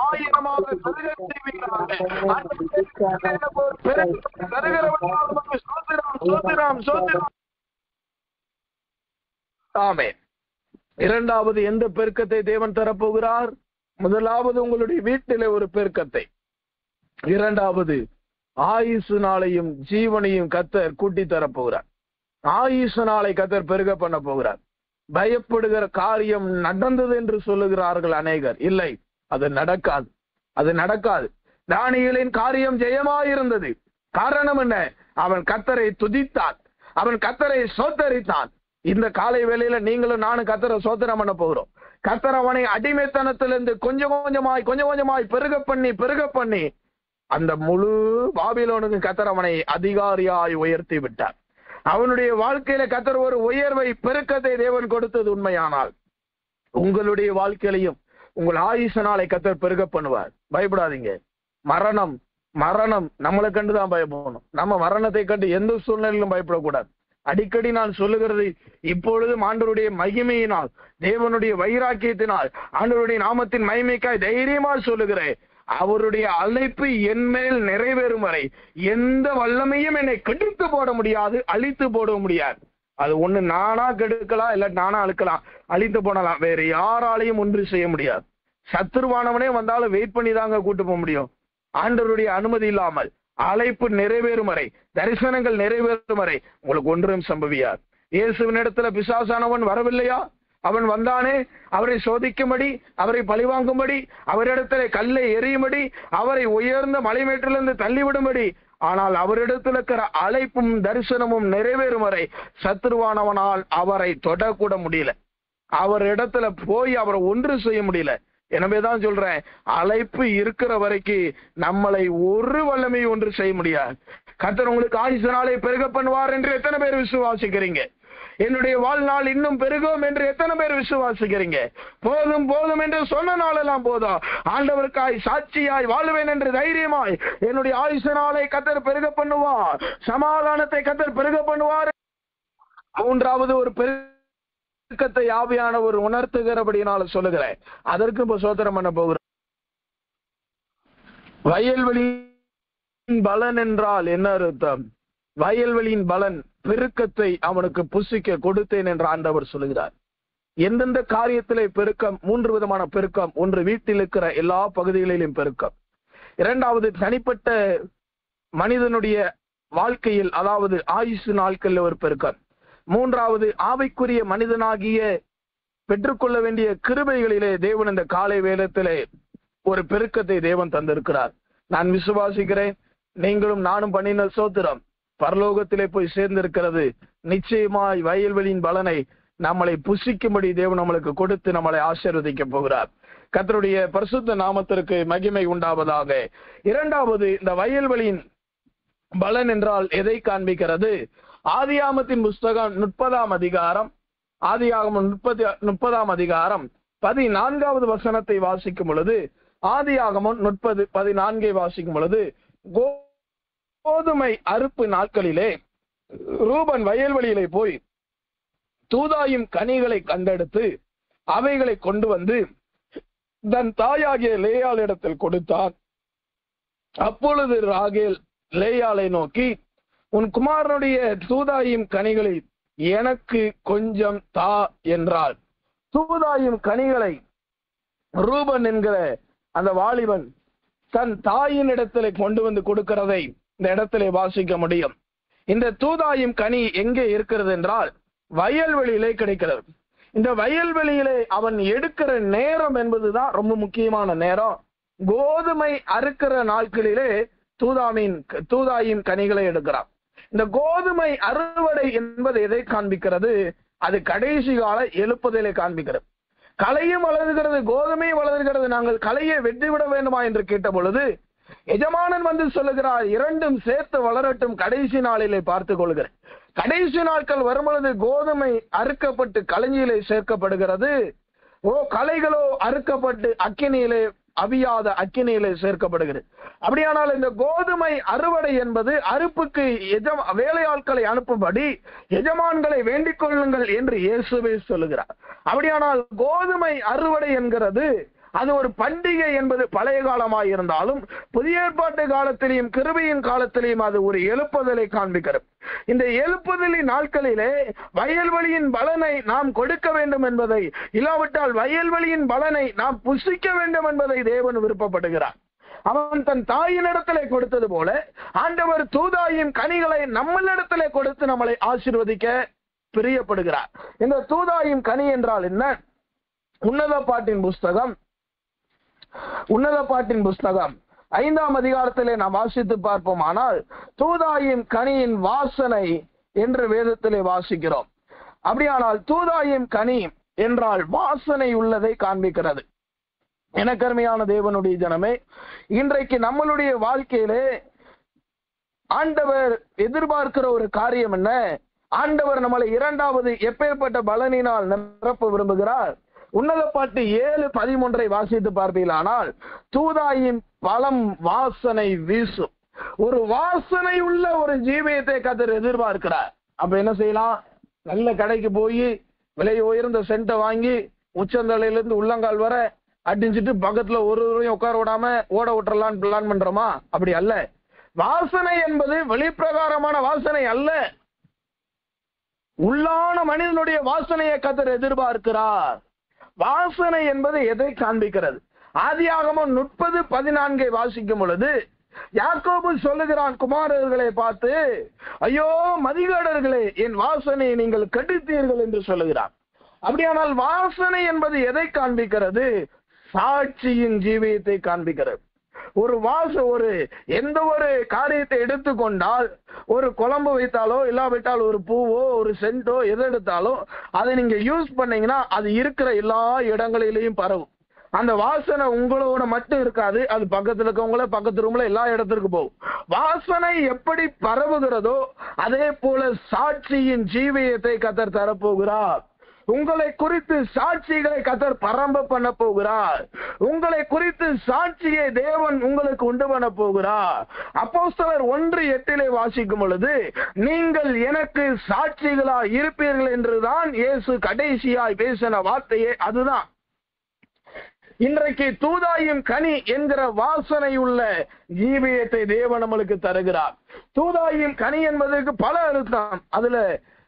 ஆயிரமாக ஆமென். இரண்டாவது எந்த பெருக்கத்தை தேவன் தரப்போகிறார்? முதலாவது உங்களுடைய வீட்டிலே ஒரு பெருக்கத்தை, இரண்டாவது ஆயுசு நாளையும் ஜீவனையும் கர்த்தர் கூட்டி தரப்போகிறார். ஆயுசு நாளை கர்த்தர் பெருக பண்ண போகிறார். பயப்படுகிற காரியம் நடந்தது என்று சொல்லுகிறார்கள் அநேகர். இல்லை, அது நடக்காது, அது நடக்காது. தானியேலின் காரியம் ஜெயமாயிருந்தது. காரணம் என்ன? அவன் கர்த்தரை துதித்தான். அவன் கர்த்தரை சோத்தரித்தான். இந்த காலை வேளையில நீங்களும் நானும் கர்த்தரை சோத்திரம் பண்ண போகிறோம். கர்த்தர் அவனை அடிமைத்தனத்திலிருந்து கொஞ்சம் கொஞ்சமாய் பெருக பண்ணி அந்த முழு பாபிலோனுக்கு கர்த்தர் அவனை அதிகாரியாய் உயர்த்தி விட்டார். அவனுடைய வாழ்க்கையில கர்த்தர் ஒரு உயர்வை, பெருக்கத்தை தேவன் கொடுத்தது உண்மையானால், உங்களுடைய வாழ்க்கையிலையும் உங்கள் ஆயுசனாலை கர்த்தர் பெருக பண்ணுவார். பயப்படாதீங்க. மரணம் நம்மளை கண்டுதான் பயப்படணும். நம்ம மரணத்தை கண்டு எந்த சூழ்நிலையிலும் பயப்படக்கூடாது. அடிக்கடி நான் சொல்லுகிறது, இப்பொழுதும் ஆண்டவருடைய மகிமையினால், தேவனுடைய வைராக்கியத்தினால், ஆண்டவருடைய நாமத்தின் மகிமைக்காய் தைரியமா சொல்லுகிறேன், அவருடைய அழைப்பு என் மேல் நிறைவேறும் வரை எந்த வல்லமையும் என்னை கெடுத்து போட முடியாது, அழித்து போட முடியாது. அது ஒண்ணு நானா கெடுக்கலாம், இல்ல நானா அழித்து போனலாம். வேற யாராலையும் ஒன்று செய்ய முடியாது. சத்துருவானவனே வந்தாலும் வெயிட் பண்ணி தாங்க கூட்டு போக முடியும். ஆண்டவருடைய அனுமதி இல்லாமல் அழைப்பு நிறைவேறும் வரை, தரிசனங்கள் நிறைவேறும் வரை உங்களுக்கு ஒன்றும் சம்பவியாது. இயேசுவின் இடத்துல பிசாசானவன் வரவில்லையா? அவன் வந்தானே, அவரை சோதிக்கும்படி, அவரை பழிவாங்கும்படி, அவரிடத்துல கல்லை எறியும்படி, அவரை உயர்ந்த மலைமேட்டிலிருந்து தள்ளிவிடும்படி. ஆனால் அவரிடத்தில் இருக்கிற அழைப்பும் தரிசனமும் நிறைவேறும் வரை சத்துருவானவனால் அவரை தொடக்கூட முடியல. அவர் இடத்துல போய் அவரை ஒன்று செய்ய முடியல. எனவேதான் சொல்றேன், அழைப்பு இருக்கிற வரைக்கும் நம்மளை ஒரு வல்லமையும் ஒன்று செய்ய முடியாது. கர்த்தர் உங்களுக்கு ஆயுசனாலே பெருக பண்ணுவார் என்று எத்தனை பேர் விசுவாசிக்கிறீங்க? என்னுடைய வாழ்நாள் இன்னும் பெருகும் என்று எத்தனை பேர் விசுவாசிக்கிறீங்க? போதும் என்று சொன்ன நாளெல்லாம் போதும், ஆண்டவருக்காய் சாட்சியாய் வாழ்வேன் என்று தைரியமாய் என்னுடைய ஆயுசனாலே கர்த்தர் பெருக பண்ணுவார், சமாதானத்தை கர்த்தர் பெருக பண்ணுவார். மூன்றாவது ஒரு பெருக்கத்தை ஆவியானவர் உணர்த்துகிறபடினால சொல்லுகிறேன். அதற்கு இப்ப சோதனம் பண்ண போகிறேன். வயல்வெளியின் பலன் என்றால் என்ன அர்த்தம்? வயல்வெளியின் பலன் பெருக்கத்தை அவனுக்கு புசிக்க கொடுத்தேன் என்று ஆண்டவர் சொல்லுகிறார். எந்தெந்த காரியத்திலே பெருக்கம்? 3 விதமான பெருக்கம். ஒன்று, வீட்டில் இருக்கிற எல்லா பகுதிகளிலும் பெருக்கம். இரண்டாவது, தனிப்பட்ட மனிதனுடைய வாழ்க்கையில், அதாவது ஆயுசு நாட்களில் ஒரு பெருக்கம். மூன்றாவது, ஆவிக்குரிய மனிதனாகிய பெற்றுக்கொள்ள வேண்டிய கிருபைகளிலே தேவன் இந்த காலை வேளையிலே ஒரு பெருக்கத்தை தேவன் தந்திருக்கிறார். நான் விசுவாசிக்கிறேன், நீங்களும் நானும் பண்ணின சோத்திரம் பரலோகத்திலே போய் சேர்ந்திருக்கிறது. நிச்சயமாய் வயல்வெளியின் பலனை நம்மளை புசிக்கும்படி தேவன் நம்மளுக்கு கொடுத்து நம்மளை ஆசீர்வதிக்க போகிறார். கர்த்தருடைய பரிசுத்த நாமத்திற்கு மகிமை உண்டாவதாக. இரண்டாவது, இந்த வயல்வெளியின் பலன் என்றால் எதை காண்பிக்கிறது? ஆதியாகமத்தின் புஸ்தகம் 30ஆம் அதிகாரம், ஆதியாகமம் 30ஆம் அதிகாரம் 14வது வசனத்தை வாசிக்கும் பொழுது, ஆதியாகமம் 30:14 வாசிக்கும் பொழுது, கோதுமை அறுப்பு நாட்களிலே ரூபன் வயல்வெளியிலே போய் தூதாயும் கனிகளை கண்டெடுத்து அவைகளை கொண்டு வந்து தன் தாயாகிய லேயாள் இடத்தில் கொடுத்தான். அப்பொழுது ராகேல் லேயாளை நோக்கி, உன் குமாரனுடைய தூதாயும் கனிகளை எனக்கு கொஞ்சம் தா என்றாள். தூதாயும் கனிகளை ரூபன் என்கிற அந்த வாலிபன் தன் தாயின் இடத்திலே கொண்டு வந்து கொடுக்கிறதை இந்த இடத்திலே வாசிக்க முடியும். இந்த தூதாயும் கனி எங்கே இருக்கிறது என்றால் வயல்வெளியிலே கிடைக்கிறது. இந்த வயல்வெளியிலே அவன் எடுக்கிற நேரம் என்பதுதான் ரொம்ப முக்கியமான நேரம். கோதுமை அறுக்கிற நாட்களிலே தூதாயும் கனிகளை எடுக்கிறான். இந்த கோதுமை அறுவடை என்பது எதை காண்பிக்கிறது? அது கடைசி கால எழுப்புதலை காண்பிக்கிறது. களையும் வளர்கிறது, கோதுமையும் வளர்கிறது. நாங்கள் களையை வெட்டிவிட வேண்டுமா என்று கேட்ட பொழுது எஜமானன் வந்து சொல்லுகிறார், இரண்டும் சேர்த்து வளரட்டும், கடைசி நாளிலே பார்த்துக் கொள்கிறேன். கடைசி நாட்கள் வரும்பொழுது கோதுமை அறுக்கப்பட்டு களஞ்சியிலே சேர்க்கப்படுகிறது. களைகளோ அறுக்கப்பட்டு அக்கினியிலே, அவியாத அக்கினியிலே சேர்க்கப்படுகிறது. அப்படியானால் இந்த கோதுமை அறுவடை என்பது அறுப்புக்கு வேலையாட்களை அனுப்பும்படி எஜமான்களை வேண்டிக் கொள்ளுங்கள் என்று இயேசுவே சொல்லுகிறார். அப்படியானால் கோதுமை அறுவடை என்கிறது அது ஒரு பண்டிகை என்பது பழைய காலமாய் இருந்தாலும் புதிய ஏற்பாட்டு காலத்திலையும் கிருபையின் காலத்திலையும் அது ஒரு எழுப்புதலை காண்பிக்கிறது. இந்த எழுப்புதலின் நாட்களிலே வயல்வெளியின் பலனை நாம் கொடுக்க வேண்டும் என்பதை, இல்லாவிட்டால் வயல்வெளியின் பலனை நாம் புசிக்க வேண்டும் என்பதை தேவன் விருப்பப்படுகிறார். அவன் தன் தாயினிடத்திலே கொடுத்தது போல ஆண்டவர் தூதாயின் கனிகளை நம்மளிடத்திலே கொடுத்து நம்மளை ஆசீர்வதிக்க பிரியப்படுகிறார். இந்த தூதாயின் கனி என்றால் என்ன? உன்னத பாட்டின் புஸ்தகம் 5ஆம் அதிகாரத்திலே நாம் வாசித்து பார்ப்போம். ஆனால் தூதாயின் கனியின் வாசனை என்று வேதத்திலே வாசிக்கிறோம். அப்படியானால் தூதாயும் கனி என்றால் வாசனை உள்ளதை காண்பிக்கிறது. எனக்கருமையான தேவனுடைய ஜனமே, இன்றைக்கு நம்மளுடைய வாழ்க்கையிலே ஆண்டவர் எதிர்பார்க்கிற ஒரு காரியம் என்ன? ஆண்டவர் நம்மளை இரண்டாவது எப்பேற்பட்ட பலனினால் நிரப்ப விரும்புகிறார். உன்னத பாட்டு 7:13 வாசித்து பார்ப்பீர்களானால், தூதாயின் பழம் வாசனை வீசும். ஒரு வாசனை உள்ள ஒரு ஜீவியத்தை கர்த்தர் எதிர்பார்க்கிறார். அப்ப என்ன செய்யலாம்? நல்ல கடைக்கு போய் விலை உயர்ந்த சென்ட்டை வாங்கி உச்சந்தலையிலிருந்து உள்ளங்கால் வர அடிஞ்சிட்டு பக்கத்துல ஒருவரையும் உட்கார விடாம ஓட விட்டுறலான்னு பிளான் பண்றோமா? அப்படி அல்ல. வாசனை என்பது வெளிப்பிரகாரமான வாசனை அல்ல, உள்ளான மனிதனுடைய வாசனையை கர்த்தர் எதிர்பார்க்கிறார். வாசனை என்பது எதை காண்பிக்கிறது? ஆதியாகமம் 30:14 வாசிக்கும் பொழுது யாக்கோபு சொல்லுகிறான் குமாரர்களை பார்த்து, ஐயோ மதிகேடர்களே, என் வாசனையை நீங்கள் கெடுத்தீர்கள் என்று சொல்லுகிறான். அப்படியானால் வாசனை என்பது எதை காண்பிக்கிறது? சாட்சியின் ஜீவியத்தை காண்பிக்கிறது. ஒரு எந்த ஒரு காரியத்தை எடுத்துக்கொண்டால், ஒரு குழம்பு வைத்தாலோ இல்லாவிட்டால் ஒரு பூவோ ஒரு சென்ட்டோ எது எடுத்தாலோ அதை நீங்க யூஸ் பண்ணீங்கன்னா அது இருக்கிற எல்லா இடங்களிலேயும் பரவும். அந்த வாசனை உங்களோட மட்டும் இருக்காது, அது பக்கத்துல இருக்கவங்கள பக்கத்து ரூம்ல எல்லா இடத்திற்கு போகும். வாசனை எப்படி பரவுகிறதோ அதே போல சாட்சியின் ஜீவியத்தை கர்த்தர் தரப்போகிறார். உங்களை குறித்து சாட்சிகளை கர்த்தர் பரம்ப பண்ண போகிறார். உங்களை குறித்து சாட்சியை தேவன் உங்களுக்கு உண்டு பண்ண போகிறார். அப்போஸ்தலர் 1:8 வாசிக்கும் பொழுது, நீங்கள் எனக்கு சாட்சிகளா இருப்பீர்கள் என்றுதான் இயேசு கடைசியாய் பேசின வார்த்தையே அதுதான். இன்றைக்கு தூதாயும் கனி என்கிற வாசனை உள்ள ஜீவியத்தை தேவன் நம்மளுக்கு தருகிறார். தூதாயும் கனி என்பதற்கு பல அர்த்தம். அதுல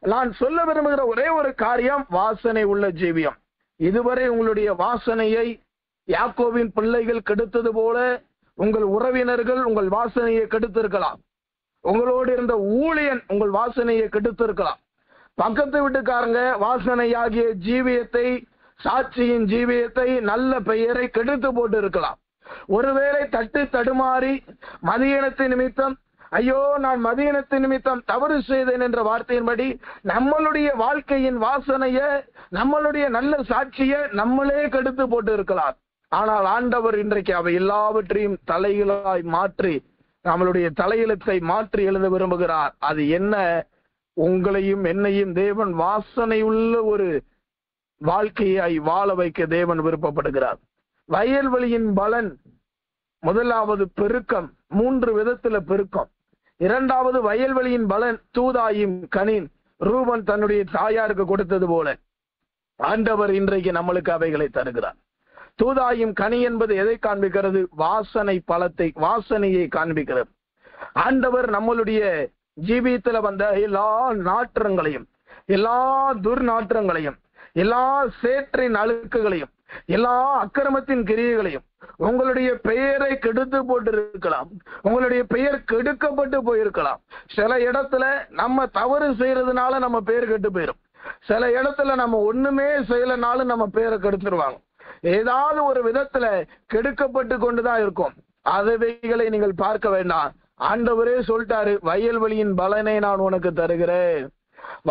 நான் சொல்ல விரும்புகிற ஒரே ஒரு காரியம், வாசனை உள்ள ஜீவியம். இதுவரை உங்களுடைய வாசனையை யாக்கோவின் பிள்ளைகள் கெடுத்தது போல உங்கள் உறவினர்கள் உங்கள் வாசனையை கெடுத்திருக்கலாம். உங்களோடு இருந்த ஊழியன் உங்கள் வாசனையை கெடுத்திருக்கலாம். பக்கத்து வீட்டுக்காரங்க வாசனையாகிய ஜீவியத்தை, சாட்சியின் ஜீவியத்தை, நல்ல பெயரை கெடுத்து போட்டு இருக்கலாம். ஒருவேளை தட்டு தடுமாறி மதியினத்தின் நிமித்தம், ஐயோ நான் மதியினத்தின் நிமித்தம் தவறு செய்தேன் என்ற வார்த்தையின்படி நம்மளுடைய வாழ்க்கையின் வாசனைய, நம்மளுடைய நல்ல சாட்சிய நம்மளே கெடுத்து போட்டு இருக்கலாம். ஆனால் ஆண்டவர் இன்றைக்கு அவை எல்லாவற்றையும் தலைகளாய் மாற்றி நம்மளுடைய தலையெழுத்தை மாற்றி எழுத விரும்புகிறார். அது என்ன? உங்களையும் என்னையும் தேவன் வாசனை உள்ள ஒரு வாழ்க்கையாய் வாழ வைக்க தேவன் விருப்பப்படுகிறார். வயல்வெளியின் பலன், முதலாவது பெருக்கம், 3 விதத்துல பெருக்கம். இரண்டாவது வயல்வெளியின் பலன் தூதாயும் கனின். ரூபன் தன்னுடைய தாயாருக்கு கொடுத்தது போல ஆண்டவர் இன்றைக்கு நம்மளுக்கு அவைகளை தருகிறார். தூதாயும் கனி என்பது எதை காண்பிக்கிறது? வாசனை பலத்தை, வாசனையை காண்பிக்கிறது. ஆண்டவர் நம்மளுடைய ஜீவியத்துல வந்த எல்லா நாற்றங்களையும், எல்லா துர்நாற்றங்களையும், எல்லா சேற்றின் அழுக்குகளையும், எல்லா அக்கிரமத்தின் கிரியைகளையும், உங்களுடைய பெயரை கெடுத்து போட்டு இருக்கலாம், உங்களுடைய பெயர் கெடுக்கப்பட்டு போயிருக்கலாம். சில இடத்துல நம்ம தவறு செய்யறதுனால நம்ம பெயர் கெட்டு போயிடும். சில இடத்துல நம்ம ஒண்ணுமே செய்யலனாலும் நம்ம பெயரை கெடுத்துருவாங்க. ஏதாவது ஒரு விதத்துல கெடுக்கப்பட்டு கொண்டுதான் இருக்கும். அவைகளை நீங்கள் பார்க்க வேண்டாம். ஆண்டவரே சொல்லிட்டாரு, வயல்வெளியின் பலனை நான் உனக்கு தருகிறேன்.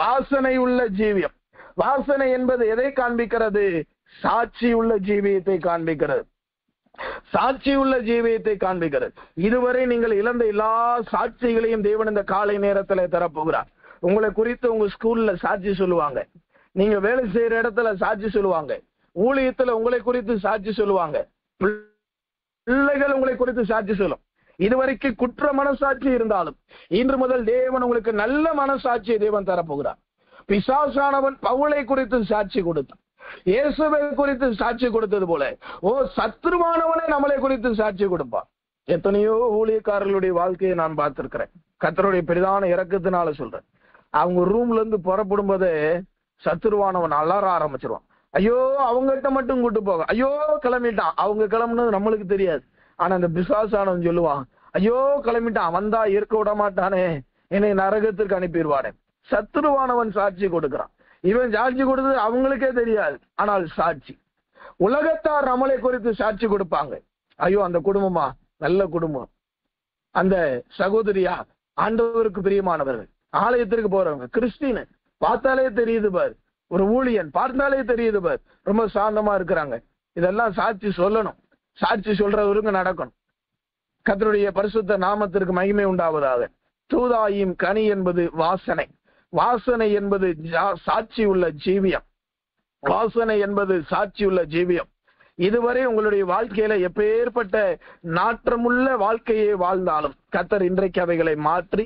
வாசனை உள்ள ஜீவியம். வாசனை என்பது எதை காண்பிக்கிறது? சாட்சி உள்ள ஜீவியத்தை காண்பிக்கிறது. சாட்சி உள்ள ஜீவியத்தை காண்பிக்கிறது. இதுவரை நீங்கள் இழந்த எல்லா சாட்சிகளையும் தேவன் இந்த காலை நேரத்துல தரப்போகிறார். உங்களை குறித்து உங்க ஸ்கூல்ல சாட்சி சொல்லுவாங்க, நீங்க வேலை செய்யற இடத்துல சாட்சி சொல்லுவாங்க, ஊழியத்துல உங்களை குறித்து சாட்சி சொல்லுவாங்க, பிள்ளைகள் உங்களை குறித்து சாட்சி சொல்லும். இதுவரைக்கும் குற்ற மனசாட்சி இருந்தாலும் இன்று முதல் தேவன் உங்களுக்கு நல்ல மனசாட்சியை தேவன் தரப்போகிறார். பிசாசானவன் பவுலை குறித்து சாட்சி கொடுத்தான், இயேசுவை குறித்து சாட்சி கொடுத்தது போல சத்துருவானவனை நம்மளை குறித்து சாட்சி கொடுப்பான். எத்தனையோ ஊழியக்காரர்களுடைய வாழ்க்கையை நான் பார்த்திருக்கிறேன். கர்த்தருடைய பெரிதான இரக்கத்தினால சொல்றேன். அவங்க ரூம்ல இருந்து புறப்படும் போதே சத்துருவானவன் அலற ஆரம்பிச்சிருவான். ஐயோ அவங்ககிட்ட மட்டும் கூட்டு போக, ஐயோ கிளம்பிட்டான். அவங்க கிளம்புனது நம்மளுக்கு தெரியாது. ஆனா அந்த பிசாசானவன் சொல்லுவான், ஐயோ கிளம்பிட்டான், வந்தா இருக்க விட மாட்டானே, என்னை நரகத்திற்கு அனுப்பிடுவானே. சத்துருவானவன் சாட்சி கொடுக்கிறான். இவன் சாட்சி கொடுத்தது அவங்களுக்கே தெரியாது, ஆனால் சாட்சி. உலகத்தார் நம்மளை குறித்து சாட்சி கொடுப்பாங்க. ஐயோ அந்த குடும்பமா நல்ல குடும்பம், அந்த சகோதரியா ஆண்டவருக்கு பிரியமானவர்கள், ஆலயத்திற்கு போறவங்க, கிறிஸ்டின் பார்த்தாலே தெரியுது பார், ஒரு ஊழியன் பார்த்தாலே தெரியுது பார், ரொம்ப சாந்தமா இருக்கிறாங்க. இதெல்லாம் சாட்சி சொல்லணும். சாட்சி சொல்றவருக்கு நடக்கணும். கர்த்தருடைய பரிசுத்த நாமத்திற்கு மகிமை உண்டாவதாக. தூதாயும் கனி என்பது வாசனை. வாசனை என்பது சாட்சி உள்ள ஜீவியம். வாசனை என்பது சாட்சி உள்ள ஜீவியம். இதுவரை உங்களுடைய வாழ்க்கையில எப்பேற்பட்ட நாற்றமுள்ள வாழ்க்கையை வாழ்ந்தாலும் கர்த்தர் இன்றைக்கு அவைகளை மாற்றி,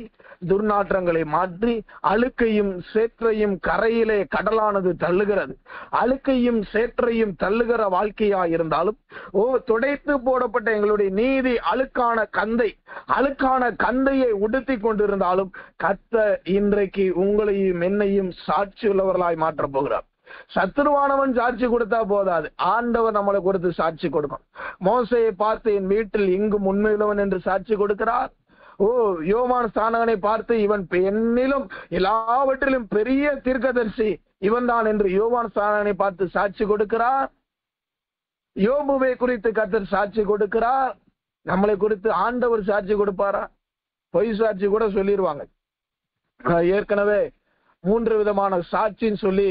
துர்நாற்றங்களை மாற்றி, அழுக்கையும் சேற்றையும் கரையிலே கடலானது தள்ளுகிறது. அழுக்கையும் சேற்றையும் தள்ளுகிற வாழ்க்கையா இருந்தாலும், துடைத்து போடப்பட்ட எங்களுடைய நீதி அழுக்கான கந்தையை உடுத்தி கொண்டிருந்தாலும் கர்த்தர் இன்றைக்கு உங்களையும் என்னையும் சாட்சி உள்ளவர்களாய் மாற்றப் போகிறார். சத்துருவானவன் சாட்சி கொடுத்தா போதாது, ஆண்டவர் நம்மளை கொடுத்து சாட்சி கொடுக்கும். மோசையை பார்த்து என் வீட்டில் இங்கும் உண்மையுள்ளவன் என்று சாட்சி கொடுக்கிறார். யோவான் ஸ்நானகனை பார்த்து இவன் என்னிலும் எல்லாவற்றிலும் பெரிய தீர்க்கதரிசி இவன் தான் என்று யோவான் ஸ்நானகனை பார்த்து சாட்சி கொடுக்கிறார். யோபுவை குறித்து கர்த்தர் சாட்சி கொடுக்கிறார். நம்மளை குறித்து ஆண்டவர் சாட்சி கொடுப்பாரா? பொய் சாட்சி கூட சொல்லிடுவாங்க. ஏற்கனவே 3 விதமான சாட்சின்னு சொல்லி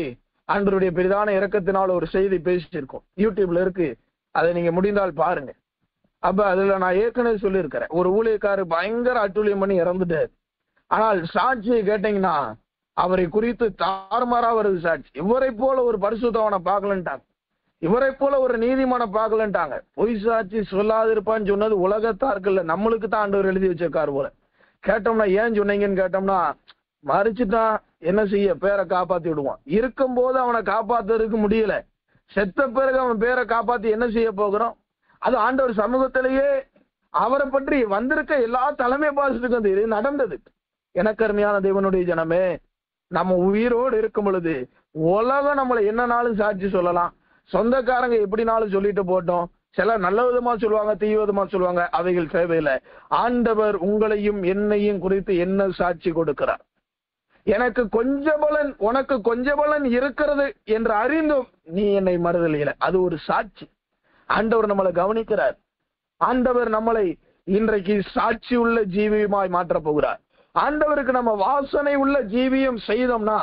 ஆண்டவருடைய பெரிதான இரக்கத்தினால் ஒரு செய்தி பேசிட்டு இருக்கோம். யூடியூப்ல இருக்கு, அதை நீங்க முடிந்தால் பாருங்க. அப்ப அதுல நான் ஏற்கனவே சொல்லியிருக்கிறேன், ஒரு ஊழியக்காரர் பயங்கர அட்டூழியம் பண்ணி இறந்துட்டார். ஆனால் சாட்சியை கேட்டீங்கன்னா அவரை குறித்து தாறுமாறா வருது சாட்சி. இவரை போல ஒரு பரிசுத்தவனை பார்க்கலன்ட்டாங்க, இவரை போல ஒரு நீதிமான பார்க்கலன்ட்டாங்க. பொய் சாட்சி சொல்லாதிருப்பான்னு சொன்னது உலகத்தார்க்கு, நம்மளுக்கு தான் ஆண்டவர் எழுதி வச்சிருக்காரு போல. கேட்டோம்னா ஏன் சொன்னீங்கன்னு கேட்டோம்னா, மறிச்சுட்டான் என்ன செய்ய, பேரை காப்பாத்தி விடுவான். இருக்கும் போது அவனை காப்பாத்துறதுக்கு முடியல, செத்த பிறகு அவன் பேரை காப்பாத்தி என்ன செய்ய போகிறோம்? அது ஆண்டவர் சமூகத்திலேயே அவரை பற்றி வந்திருக்க எல்லா தலைமை பாசத்துக்கும் இது நடந்தது. எனக்கு அருமையான தேவனுடைய ஜனமே, நம்ம உயிரோடு இருக்கும் பொழுது உலகம் நம்மளை என்னன்னாலும் சாட்சி சொல்லலாம். சொந்தக்காரங்க எப்படினாலும் சொல்லிட்டு போட்டோம். சில நல்ல விதமா சொல்லுவாங்க, தீய விதமா சொல்லுவாங்க, அவைகள் தேவையில்லை. ஆண்டவர் உங்களையும் என்னையும் குறித்து என்ன சாட்சி கொடுக்கிறார்? எனக்கு கொஞ்ச பலன், உனக்கு கொஞ்ச பலன் இருக்கிறது என்று அறிந்தும் நீ என்னை மறுதலியல, அது ஒரு சாட்சி. ஆண்டவர் நம்மளை கவனிக்கிறார். ஆண்டவர் நம்மளை இன்றைக்கு சாட்சி உள்ள ஜீவியமாய் மாற்றப் போகிறார். ஆண்டவருக்கு நம்ம வாசனை உள்ள ஜீவியம் செய்தோம்னா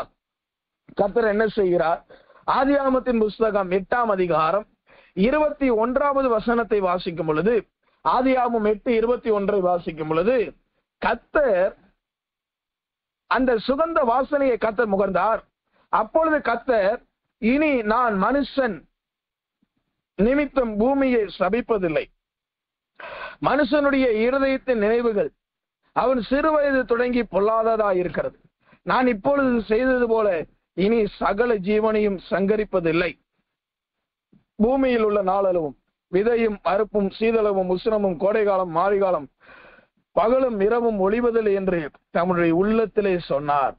கர்த்தர் என்ன செய்கிறார்? ஆதியாகமத்தின் புஸ்தகம் 8ஆம் அதிகாரம் 21வது வசனத்தை வாசிக்கும் பொழுது, ஆதியாகமம் 8:21 வாசிக்கும் பொழுது, கர்த்தர் அந்த சுகந்த வாசனையை கர்த்தர் முகர்ந்தார். அப்பொழுது கர்த்தர், இனி நான் மனுஷன் நிமித்தம் பூமியை சபிப்பதில்லை. மனுஷனுடைய இருதயத்தின் நினைவுகள் அவன் சிறு வயது தொடங்கி பொல்லாததா இருக்கிறது. நான் இப்பொழுது செய்தது போல இனி சகல ஜீவனையும் சங்கரிப்பதில்லை. பூமியில் உள்ள நாளளவும் விதையும் அறுப்பும் சீதளவும் உஷ்ணமும் கோடைகாலம் மாரிகாலம் பகலும் இரவும் ஒளிவதில்லை என்று தம்முடைய உள்ளத்திலே சொன்னார்.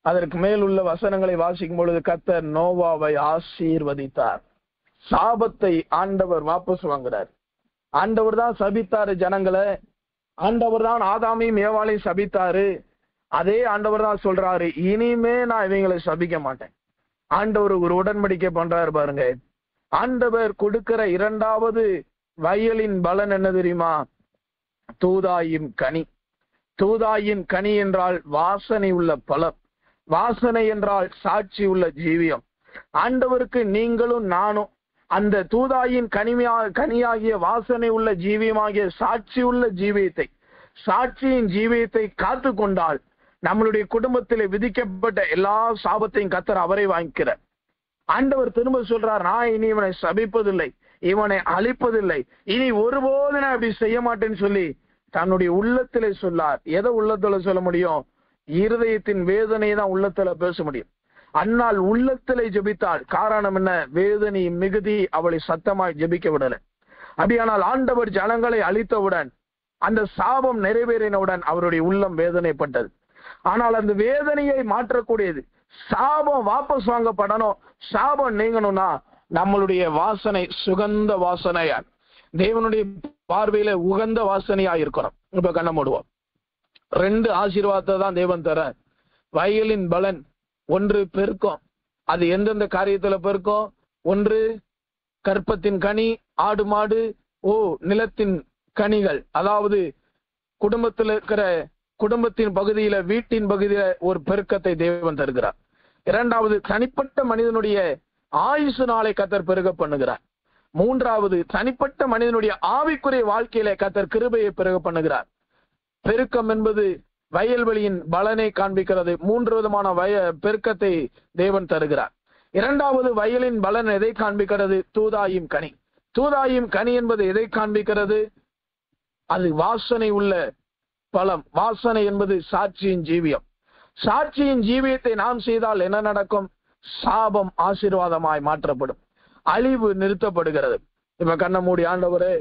அதற்கு மேல் உள்ள வசனங்களை வாசிக்கும் பொழுது கர்த்தர் நோவாவை ஆசீர்வதித்தார். சாபத்தை ஆண்டவர் வாபஸ் வாங்குறார். ஆண்டவர் தான் சபித்தாரு ஜனங்களை. ஆண்டவர் தான் ஆதாமையும் ஏவாளையும் சபித்தாரு. அதே ஆண்டவர் தான் சொல்றாரு, இனிமே நான் இவங்களை சபிக்க மாட்டேன். ஆண்டவர் ஒரு உடன்படிக்கை பண்றாரு பாருங்க. ஆண்டவர் கொடுக்கிற 2வது வயலின் பலன் என்ன தெரியுமா? தூதாயின் கனி. தூதாயின் கனி என்றால் வாசனை உள்ள பழம். வாசனை என்றால் சாட்சி உள்ள ஜீவியம். ஆண்டவருக்கு நீங்களும் நானும் அந்த தூதாயின் கனியாகிய வாசனை உள்ள ஜீவியமாகிய சாட்சி உள்ள ஜீவியத்தை, சாட்சியின் ஜீவியத்தை காத்து கொண்டால் நம்மளுடைய குடும்பத்திலே விதிக்கப்பட்ட எல்லா சாபத்தையும் கர்த்தர் அவரை வாங்கிக்கிறார். ஆண்டவர் திரும்ப சொல்றார், நான் இனி இவனை சபிப்பதில்லை, இவனை அழிப்பதில்லை, இனி ஒருபோது நான் இப்படி செய்ய மாட்டேன்னு சொல்லி தன்னுடைய உள்ளத்திலே சொல்லார். எதை உள்ளத்துல சொல்ல முடியும்? இருதயத்தின் வேதனையை தான் உள்ளத்துல பேச முடியும். அன்னால் உள்ளத்திலே ஜெபித்தாள். காரணம் என்ன? வேதனை மிகுதி அவளை சத்தமாய் ஜெபிக்க விடல. அப்படியானால் ஆண்டவர் ஜனங்களை அழித்தவுடன், அந்த சாபம் நிறைவேறினவுடன் அவருடைய உள்ளம் வேதனைப்பட்டது. ஆனால் அந்த வேதனையை மாற்றக்கூடியது, சாபம் வாபஸ் வாங்கப்படணும், சாபம் நீங்கணும்னா நம்மளுடைய வாசனை சுகந்த வாசனையா, தேவனுடைய பார்வையில உகந்த வாசனையா இருக்கணும். இப்ப கண்ண மூடுவோம். 2 ஆசீர்வாதத்தை தான் தேவன் தர. வயலின் பலன், ஒன்று பெருக்கம். அது எந்தெந்த காரியத்துல பெருக்கம்? ஒன்று கற்பத்தின் கனி, ஆடு மாடு, நிலத்தின் கனிகள், அதாவது குடும்பத்தில் இருக்கிற குடும்பத்தின் பகுதியில, வீட்டின் பகுதியில ஒரு பெருக்கத்தை தேவன் தருகிறார். இரண்டாவது, தனிப்பட்ட மனிதனுடைய ஆயுசு நாளை கர்த்தர் பெருக பண்ணுகிறார். மூன்றாவது, தனிப்பட்ட மனிதனுடைய ஆவிக்குரிய வாழ்க்கையில கர்த்தர் கிருபையை பெருக பண்ணுகிறார். பெருக்கம் என்பது வயல்வெளியின் பலனை காண்பிக்கிறது. 3 விதமான பெருக்கத்தை தேவன் தருகிறார். இரண்டாவது, வயலின் பலன் எதை காண்பிக்கிறது? தூதாயும் கனி. தூதாயும் கனி என்பது எதை காண்பிக்கிறது? அது வாசனை உள்ள பழம். வாசனை என்பது சாட்சியின் ஜீவியம். சாட்சியின் ஜீவியத்தை நாம் செய்தால் என்ன நடக்கும்? சாபம் ஆசீர்வாதமாய் மாற்றப்படும், அழிவு நிறுத்தப்படுகிறது. இப்ப கண்ண மூடி, ஆண்டவரே,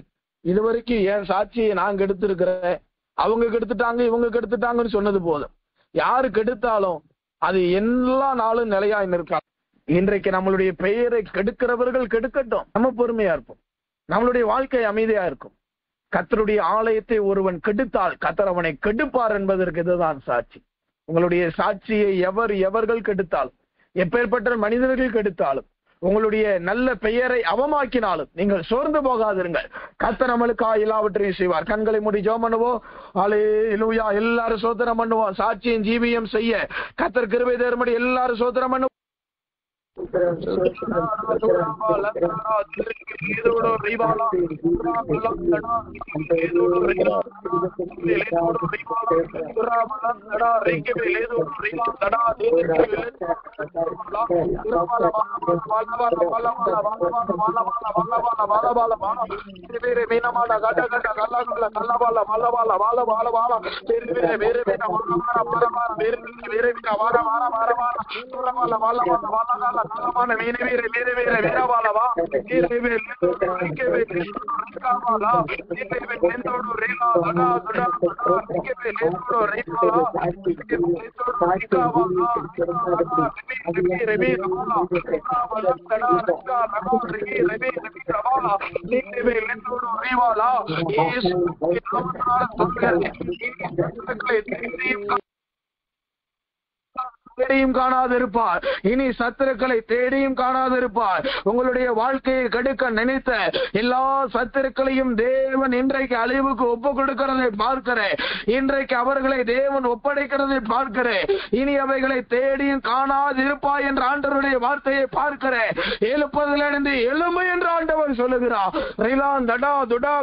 இதுவரைக்கும் என் சாட்சியை நான் கெடுத்திருக்கிறேன், அவங்க கெடுத்துட்டாங்க, இவங்க கெடுத்துட்டாங்கன்னு சொன்னது போதும். யாரு கெடுத்தாலும் அது எல்லா நாளும் நிலையாய் நிற்காது. இன்றைக்கு நம்மளுடைய பெயரை கெடுக்கிறவர்கள் கெடுக்கட்டும், நம்ம பொறுமையா இருப்போம், நம்மளுடைய வாழ்க்கை அமைதியா இருக்கும். கர்த்தருடைய ஆலயத்தை ஒருவன் கெடுத்தால் கர்த்தர் அவனை கெடுப்பார் என்பதற்கு இதுதான் சாட்சி. உங்களுடைய சாட்சியை எவர்கள் கெடுத்தாலும், எப்பேற்பட்ட மனிதர்கள் கெடுத்தாலும், உங்களுடைய நல்ல பெயரை அவமாக்கினாலும் நீங்கள் சோர்ந்து போகாதிருங்கள். கர்த்தர் நம்மளுக்காக எல்லாவற்றையும் செய்வார். கண்களை மூடி ஜெபம் பண்ணுவோம். அல்லேலூயா. எல்லாரும் சோதனம் பண்ணுவோம். சாட்சியின் ஜீவியம் செய்ய கர்த்தர் கிருபை தரும்படி எல்லாரும் சோதனம் பண்ணுவோம். தேடியும் காணாதிருப்பார். இனி சத்துருக்களை தேடியும் காணாதிருப்பார். உங்களுடைய வாழ்க்கையை கெடுக்க நினைத்த எல்லா சத்துருக்களையும் தேவன் இன்றைக்கு அழிவுக்கு ஒப்பு கொடுக்கிறதை பார்க்கிறேன். இன்றைக்கு அவர்களை தேவன் ஒப்படைக்கிறதை பார்க்கிறேன். இனி அவைகளை தேடியும் காணாதிருப்பாய் என்ற ஆண்டவருடைய வார்த்தையை பார்க்கிறேன். எழுப்பதிலிருந்து எழுமை என்று ஆண்டவர் சொல்லுகிறார். ரிலான் தடா துடா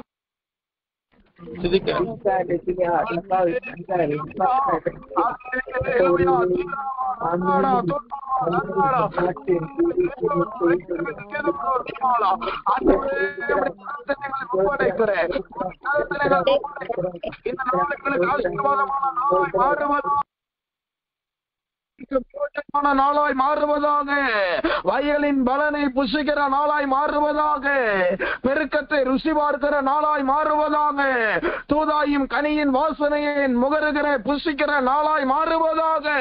நாளாய் மாறுவதாக, வயலின் பலனை புசிக்கிற நாளாய் மாறுவதாக, பெருக்கத்தை ருசி பார்க்கிற நாளாய் மாறுவதாக, தூதாயும் கனியின் வாசனையை முகருகிற புசிக்கிற நாளாய் மாறுவதாக,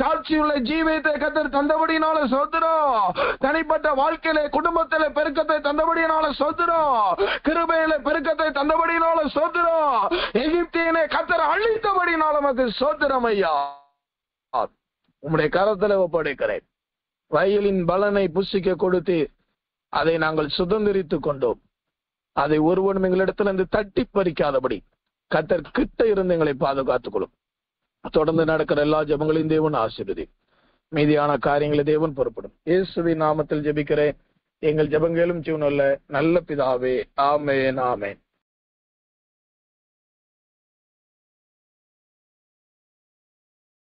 சாட்சியுள்ள ஜீவியத்தை கர்த்தர் தந்தபடினால சோதரம், தனிப்பட்ட வாழ்க்கையில குடும்பத்தில பெருக்கத்தை தந்தபடினால சோதரம், கிருபையில பெருக்கத்தை தந்தபடினால சோதரம், எகிப்தியனை கர்த்தர் அழித்தபடினால நமக்கு சோதரம். ஐயா, உம்முடைய கரத்துல ஒப்படைக்கிறேன். வயலின் பலனை புசிக்க கொடுத்து அதை நாங்கள் சுதந்திரித்துக் கொண்டோம். அதை ஒருவனும் எங்களிடத்திலிருந்து தட்டி பறிக்காதபடி கர்த்தர் கிட்ட இருந்து எங்களை பாதுகாத்துக் கொள்ளும். தொடர்ந்து நடக்கிற எல்லா ஜெபங்களையும் தேவன் ஆசீர்வதி. மீதியான காரியங்களை தேவன் பொறுப்படும். இயேசுவின் நாமத்தில் ஜெபிக்கிறேன். எங்கள் ஜெபங்களும் ஜீவனுள்ள நல்ல பிதாவே. ஆமென், ஆமென்.